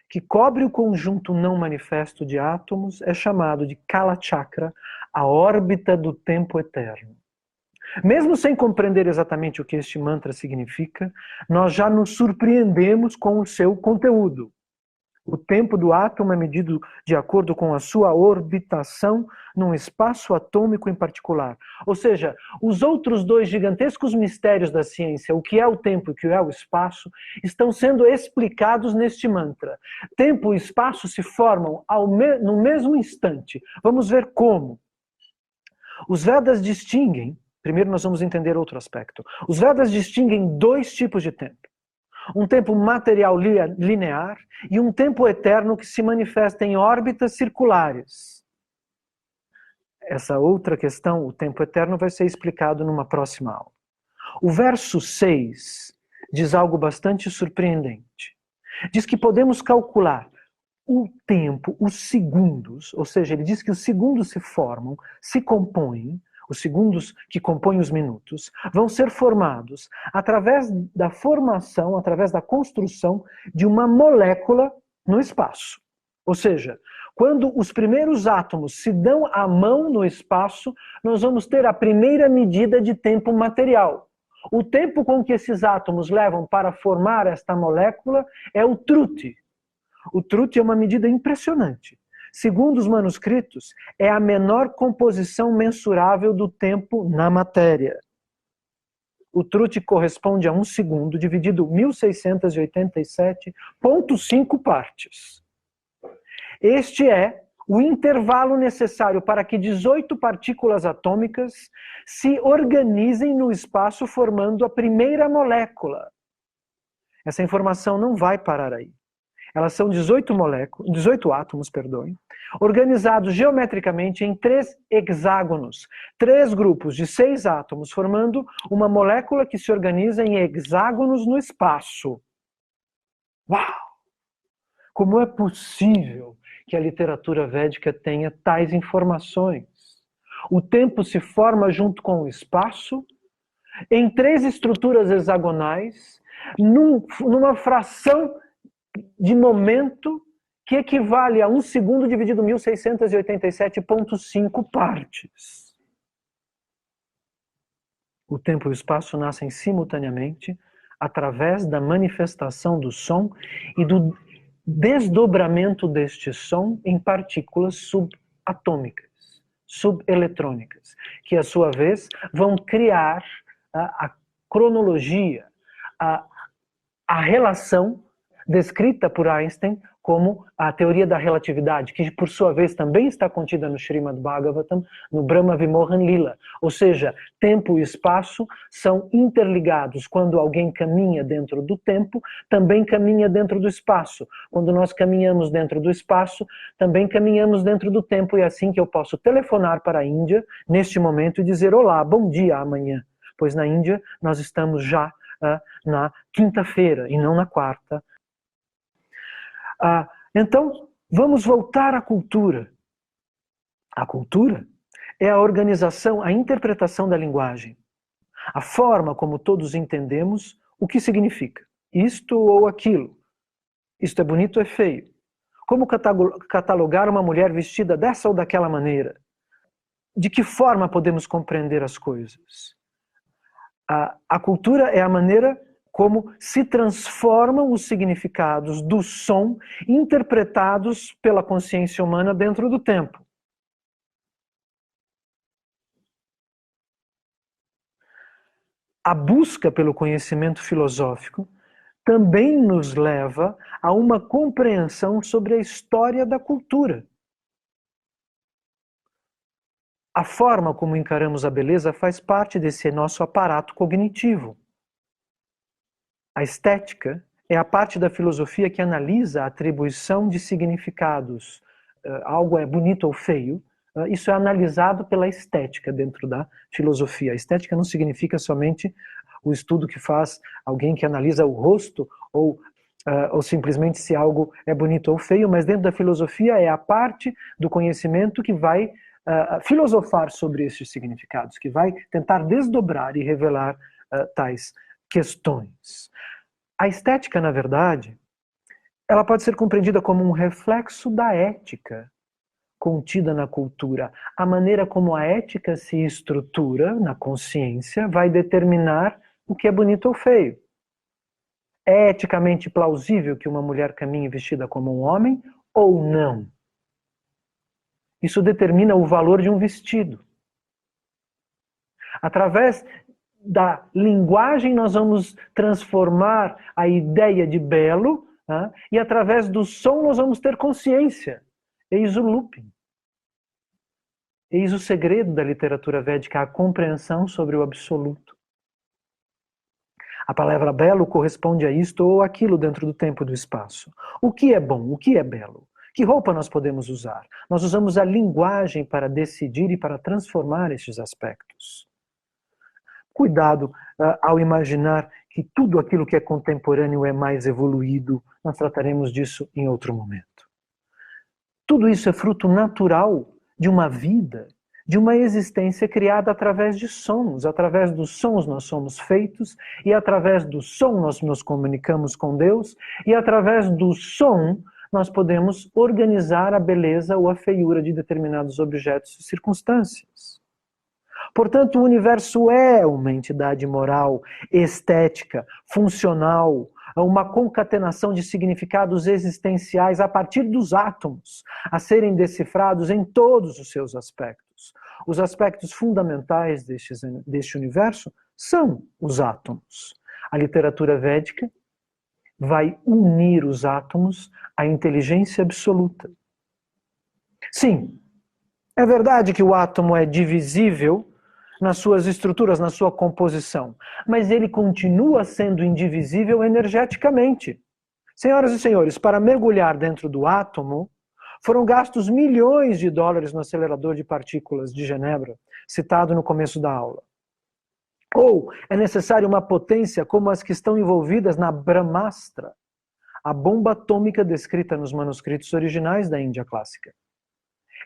que cobre o conjunto não manifesto de átomos, é chamado de Kala Chakra, a órbita do tempo eterno. Mesmo sem compreender exatamente o que este mantra significa, nós já nos surpreendemos com o seu conteúdo. O tempo do átomo é medido de acordo com a sua orbitação num espaço atômico em particular. Ou seja, os outros dois gigantescos mistérios da ciência, o que é o tempo e o que é o espaço, estão sendo explicados neste mantra. Tempo e espaço se formam no mesmo instante. Vamos ver como. Os Vedas distinguem, primeiro nós vamos entender outro aspecto. Os Vedas distinguem dois tipos de tempo. Um tempo material linear e um tempo eterno que se manifesta em órbitas circulares. Essa outra questão, o tempo eterno, vai ser explicado numa próxima aula. O verso 6 diz algo bastante surpreendente. Diz que podemos calcular o tempo, os segundos, ou seja, ele diz que os segundos se formam, se compõem, os segundos que compõem os minutos, vão ser formados através da formação, através da construção de uma molécula no espaço. Ou seja, quando os primeiros átomos se dão a mão no espaço, nós vamos ter a primeira medida de tempo material. O tempo com que esses átomos levam para formar esta molécula é o truti. O truti é uma medida impressionante. Segundo os manuscritos, é a menor composição mensurável do tempo na matéria. O truti corresponde a 1 segundo, dividido 1687,5 partes. Este é o intervalo necessário para que 18 partículas atômicas se organizem no espaço formando a primeira molécula. Essa informação não vai parar aí. Elas são 18 átomos, organizados geometricamente em 3 hexágonos, 3 grupos de 6 átomos, formando uma molécula que se organiza em hexágonos no espaço. Uau! Como é possível que a literatura védica tenha tais informações? O tempo se forma junto com o espaço, em 3 estruturas hexagonais, numa fração de momento que equivale a 1 segundo dividido 1687,5 partes. O tempo e o espaço nascem simultaneamente através da manifestação do som e do desdobramento deste som em partículas subatômicas, subeletrônicas, que, a sua vez, vão criar a cronologia, a relação descrita por Einstein como a teoria da relatividade, que por sua vez também está contida no Srimad Bhagavatam, no Brahma Vimohan Lila. Ou seja, tempo e espaço são interligados. Quando alguém caminha dentro do tempo, também caminha dentro do espaço. Quando nós caminhamos dentro do espaço, também caminhamos dentro do tempo. E é assim que eu posso telefonar para a Índia, neste momento, e dizer: olá, bom dia amanhã. Pois na Índia nós estamos já na quinta-feira e não na quarta. Então, vamos voltar à cultura. A cultura é a organização, a interpretação da linguagem. A forma como todos entendemos o que significa isto ou aquilo. Isto é bonito ou é feio. Como catalogar uma mulher vestida dessa ou daquela maneira? De que forma podemos compreender as coisas? A cultura é a maneira como se transformam os significados do som interpretados pela consciência humana dentro do tempo. A busca pelo conhecimento filosófico também nos leva a uma compreensão sobre a história da cultura. A forma como encaramos a beleza faz parte desse nosso aparato cognitivo. A estética é a parte da filosofia que analisa a atribuição de significados. Algo é bonito ou feio, isso é analisado pela estética dentro da filosofia. A estética não significa somente o estudo que faz alguém que analisa o rosto ou simplesmente se algo é bonito ou feio, mas dentro da filosofia é a parte do conhecimento que vai filosofar sobre esses significados, que vai tentar desdobrar e revelar tais questões. A estética, na verdade, ela pode ser compreendida como um reflexo da ética contida na cultura. A maneira como a ética se estrutura na consciência vai determinar o que é bonito ou feio. É eticamente plausível que uma mulher caminhe vestida como um homem ou não? Isso determina o valor de um vestido. Através da linguagem nós vamos transformar a ideia de belo, e através do som nós vamos ter consciência. Eis o looping. Eis o segredo da literatura védica, a compreensão sobre o absoluto. A palavra belo corresponde a isto ou aquilo dentro do tempo e do espaço. O que é bom? O que é belo? Que roupa nós podemos usar? Nós usamos a linguagem para decidir e para transformar estes aspectos. Cuidado ao imaginar que tudo aquilo que é contemporâneo é mais evoluído. Nós trataremos disso em outro momento. Tudo isso é fruto natural de uma vida, de uma existência criada através de sons. Através dos sons nós somos feitos, e através do som nós nos comunicamos com Deus, e através do som nós podemos organizar a beleza ou a feiura de determinados objetos e circunstâncias. Portanto, o universo é uma entidade moral, estética, funcional, uma concatenação de significados existenciais a partir dos átomos, a serem decifrados em todos os seus aspectos. Os aspectos fundamentais deste universo são os átomos. A literatura védica vai unir os átomos à inteligência absoluta. Sim, é verdade que o átomo é divisível nas suas estruturas, na sua composição, mas ele continua sendo indivisível energeticamente. Senhoras e senhores, para mergulhar dentro do átomo, foram gastos milhões de dólares no acelerador de partículas de Genebra, citado no começo da aula. Ou é necessária uma potência como as que estão envolvidas na Brahmastra, a bomba atômica descrita nos manuscritos originais da Índia clássica.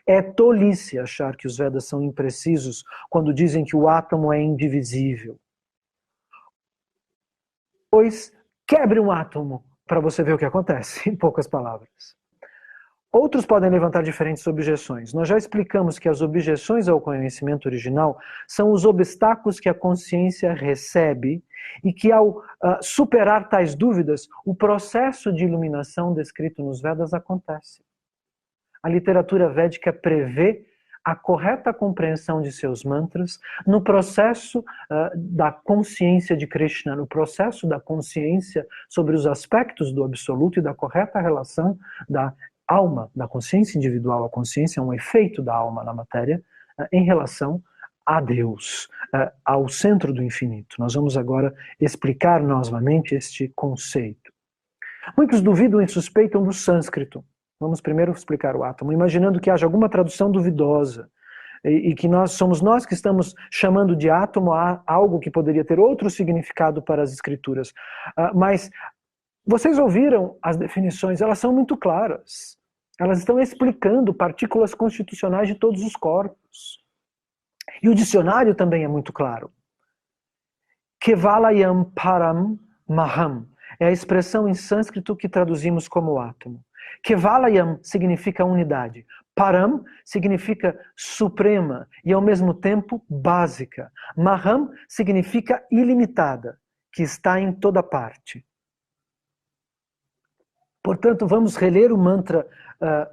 É tolice achar que os Vedas são imprecisos quando dizem que o átomo é indivisível. Pois quebre um átomo para você ver o que acontece, em poucas palavras. Outros podem levantar diferentes objeções. Nós já explicamos que as objeções ao conhecimento original são os obstáculos que a consciência recebe e que, ao superar tais dúvidas, o processo de iluminação descrito nos Vedas acontece. A literatura védica prevê a correta compreensão de seus mantras no processo da consciência de Krishna, no processo da consciência sobre os aspectos do absoluto e da correta relação da alma, da consciência individual. A consciência é um efeito da alma na matéria em relação a Deus, ao centro do infinito. Nós vamos agora explicar novamente este conceito. Muitos duvidam e suspeitam do sânscrito. Vamos primeiro explicar o átomo, imaginando que haja alguma tradução duvidosa e que somos nós que estamos chamando de átomo a algo que poderia ter outro significado para as escrituras. Mas vocês ouviram as definições, elas são muito claras. Elas estão explicando partículas constitucionais de todos os corpos. E o dicionário também é muito claro. Kevalayam param maham é a expressão em sânscrito que traduzimos como átomo. Kevalayam significa unidade. Param significa suprema e ao mesmo tempo básica. Maham significa ilimitada, que está em toda parte. Portanto, vamos reler o mantra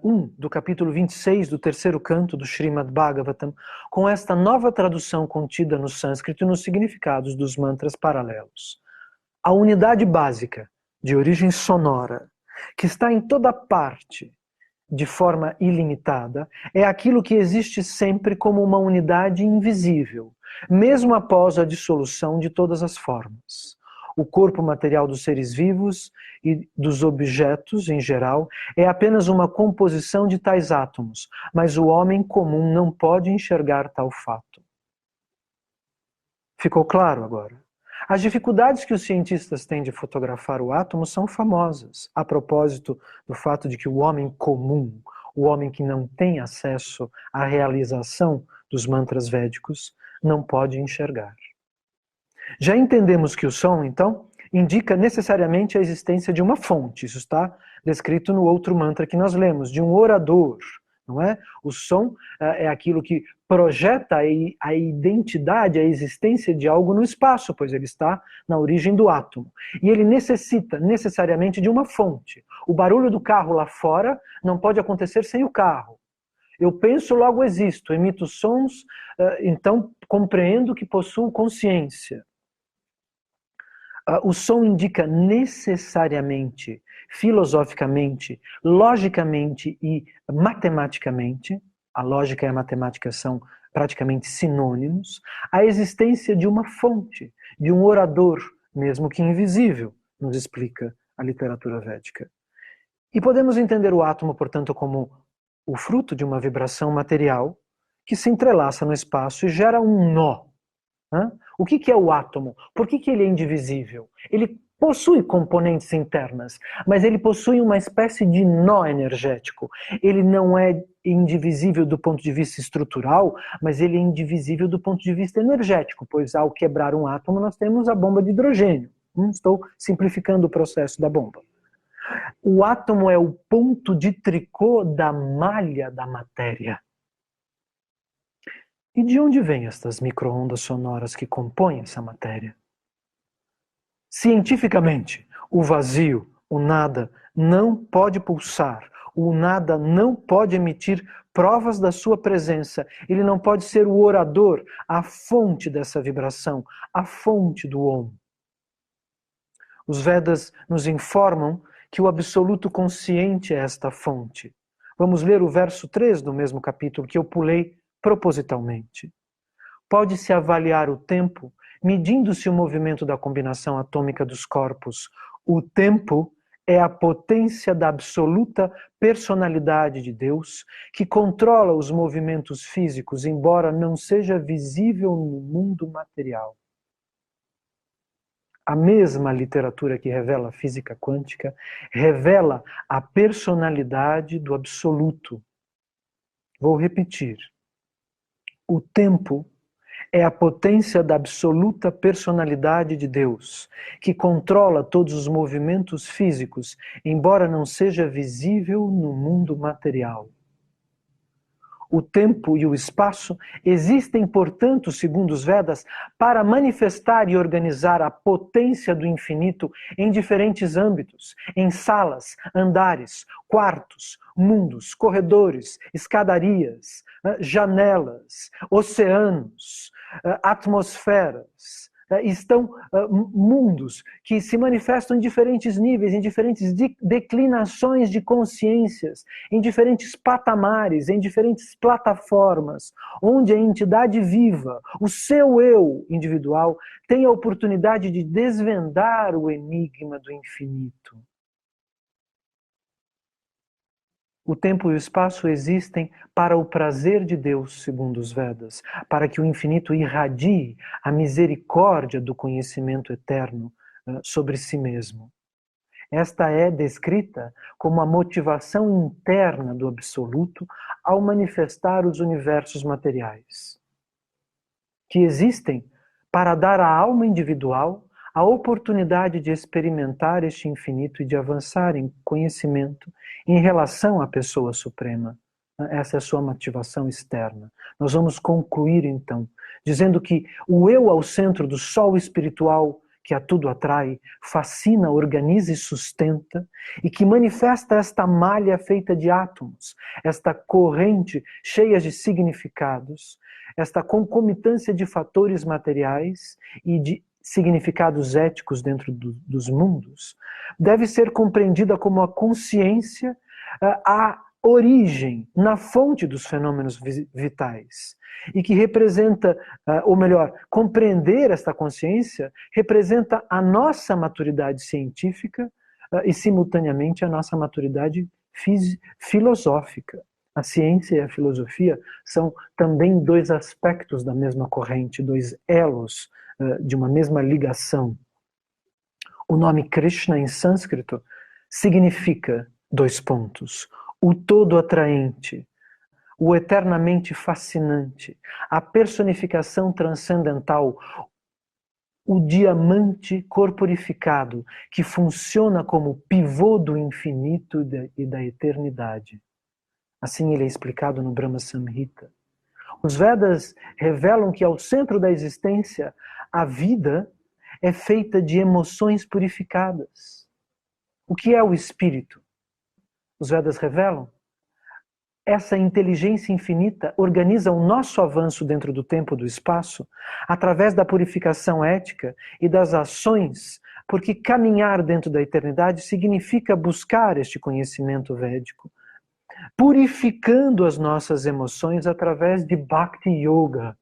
1 do capítulo 26 do terceiro canto do Srimad Bhagavatam com esta nova tradução contida no sânscrito e nos significados dos mantras paralelos. A unidade básica, de origem sonora, que está em toda parte, de forma ilimitada, é aquilo que existe sempre como uma unidade invisível, mesmo após a dissolução de todas as formas. O corpo material dos seres vivos e dos objetos, em geral, é apenas uma composição de tais átomos, mas o homem comum não pode enxergar tal fato. Ficou claro agora? As dificuldades que os cientistas têm de fotografar o átomo são famosas, a propósito do fato de que o homem comum, o homem que não tem acesso à realização dos mantras védicos, não pode enxergar. Já entendemos que o som, então, indica necessariamente a existência de uma fonte. Isso está descrito no outro mantra que nós lemos, de um orador, não é? O som é aquilo que projeta a identidade, a existência de algo no espaço, pois ele está na origem do átomo. E ele necessita necessariamente de uma fonte. O barulho do carro lá fora não pode acontecer sem o carro. Eu penso, logo existo, emito sons, então compreendo que possuo consciência. O som indica necessariamente, filosoficamente, logicamente e matematicamente, a lógica e a matemática são praticamente sinônimos, a existência de uma fonte, de um orador, mesmo que invisível, nos explica a literatura védica. E podemos entender o átomo, portanto, como o fruto de uma vibração material que se entrelaça no espaço e gera um nó. O que é o átomo? Por que ele é indivisível? Ele possui componentes internas, mas ele possui uma espécie de nó energético. Ele não é indivisível do ponto de vista estrutural, mas ele é indivisível do ponto de vista energético, pois ao quebrar um átomo nós temos a bomba de hidrogênio. Estou simplificando o processo da bomba. O átomo é o ponto de tricô da malha da matéria. E de onde vêm estas micro-ondas sonoras que compõem essa matéria? Cientificamente, o vazio, o nada, não pode pulsar, o nada não pode emitir provas da sua presença, ele não pode ser o orador, a fonte dessa vibração, a fonte do Om. Os Vedas nos informam que o absoluto consciente é esta fonte. Vamos ler o verso 3 do mesmo capítulo, que eu pulei propositalmente. Pode-se avaliar o tempo medindo-se o movimento da combinação atômica dos corpos. O tempo é a potência da absoluta personalidade de Deus que controla os movimentos físicos, embora não seja visível no mundo material. A mesma literatura que revela a física quântica revela a personalidade do absoluto. Vou repetir. O tempo é a potência da absoluta personalidade de Deus, que controla todos os movimentos físicos, embora não seja visível no mundo material. O tempo e o espaço existem, portanto, segundo os Vedas, para manifestar e organizar a potência do infinito em diferentes âmbitos, em salas, andares, quartos, mundos, corredores, escadarias, janelas, oceanos, atmosferas. Estão mundos que se manifestam em diferentes níveis, em diferentes declinações de consciências, em diferentes patamares, em diferentes plataformas, onde a entidade viva, o seu eu individual, tem a oportunidade de desvendar o enigma do infinito. O tempo e o espaço existem para o prazer de Deus, segundo os Vedas, para que o infinito irradie a misericórdia do conhecimento eterno sobre si mesmo. Esta é descrita como a motivação interna do absoluto ao manifestar os universos materiais, que existem para dar à alma individual a oportunidade de experimentar este infinito e de avançar em conhecimento em relação à pessoa suprema. Essa é a sua motivação externa. Nós vamos concluir, então, dizendo que o eu ao centro do sol espiritual que a tudo atrai, fascina, organiza e sustenta, e que manifesta esta malha feita de átomos, esta corrente cheia de significados, esta concomitância de fatores materiais e de significados éticos dentro dos mundos, deve ser compreendida como a consciência, a origem, na fonte dos fenômenos vitais. E que representa, ou melhor, compreender esta consciência representa a nossa maturidade científica e, simultaneamente, a nossa maturidade filosófica. A ciência e a filosofia são também dois aspectos da mesma corrente, dois elos de uma mesma ligação. O nome Krishna em sânscrito significa, dois pontos, o todo atraente, o eternamente fascinante, a personificação transcendental, o diamante corporificado que funciona como pivô do infinito e da eternidade. Assim ele é explicado no Brahma Samhita. Os Vedas revelam que ao centro da existência, a vida é feita de emoções purificadas. O que é o espírito? Os Vedas revelam. Essa inteligência infinita organiza o nosso avanço dentro do tempo e do espaço através da purificação ética e das ações, porque caminhar dentro da eternidade significa buscar este conhecimento védico, purificando as nossas emoções através de Bhakti Yoga,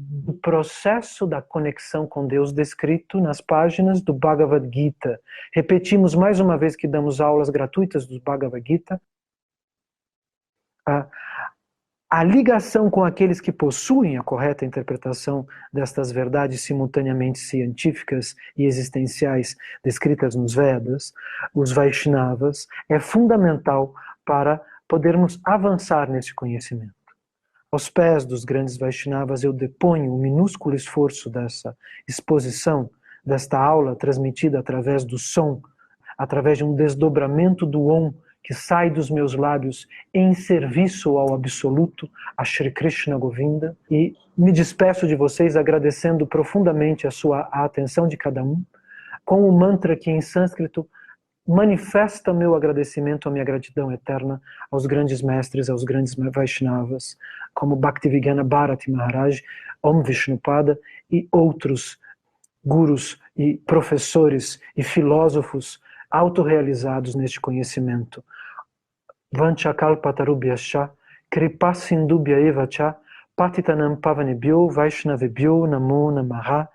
do processo da conexão com Deus descrito nas páginas do Bhagavad Gita. Repetimos mais uma vez que damos aulas gratuitas do Bhagavad Gita. A ligação com aqueles que possuem a correta interpretação destas verdades simultaneamente científicas e existenciais descritas nos Vedas, os Vaishnavas, é fundamental para podermos avançar nesse conhecimento. Aos pés dos grandes Vaishnavas eu deponho o minúsculo esforço dessa exposição, desta aula transmitida através do som, através de um desdobramento do Om, que sai dos meus lábios em serviço ao Absoluto, a Shri Krishna Govinda, e me despeço de vocês agradecendo profundamente a atenção de cada um, com o mantra que em sânscrito manifesta meu agradecimento, a minha gratidão eterna aos grandes mestres, aos grandes Vaishnavas, como Bhaktivedanta Bharati Maharaj, Om Vishnupada e outros gurus e professores e filósofos autorrealizados neste conhecimento. Vanchakalpatarubhyascha, Kripa Sindubhya Eva Cha, Patitanam Pavanebhyo Vaishnavebhyo Namo Namaha.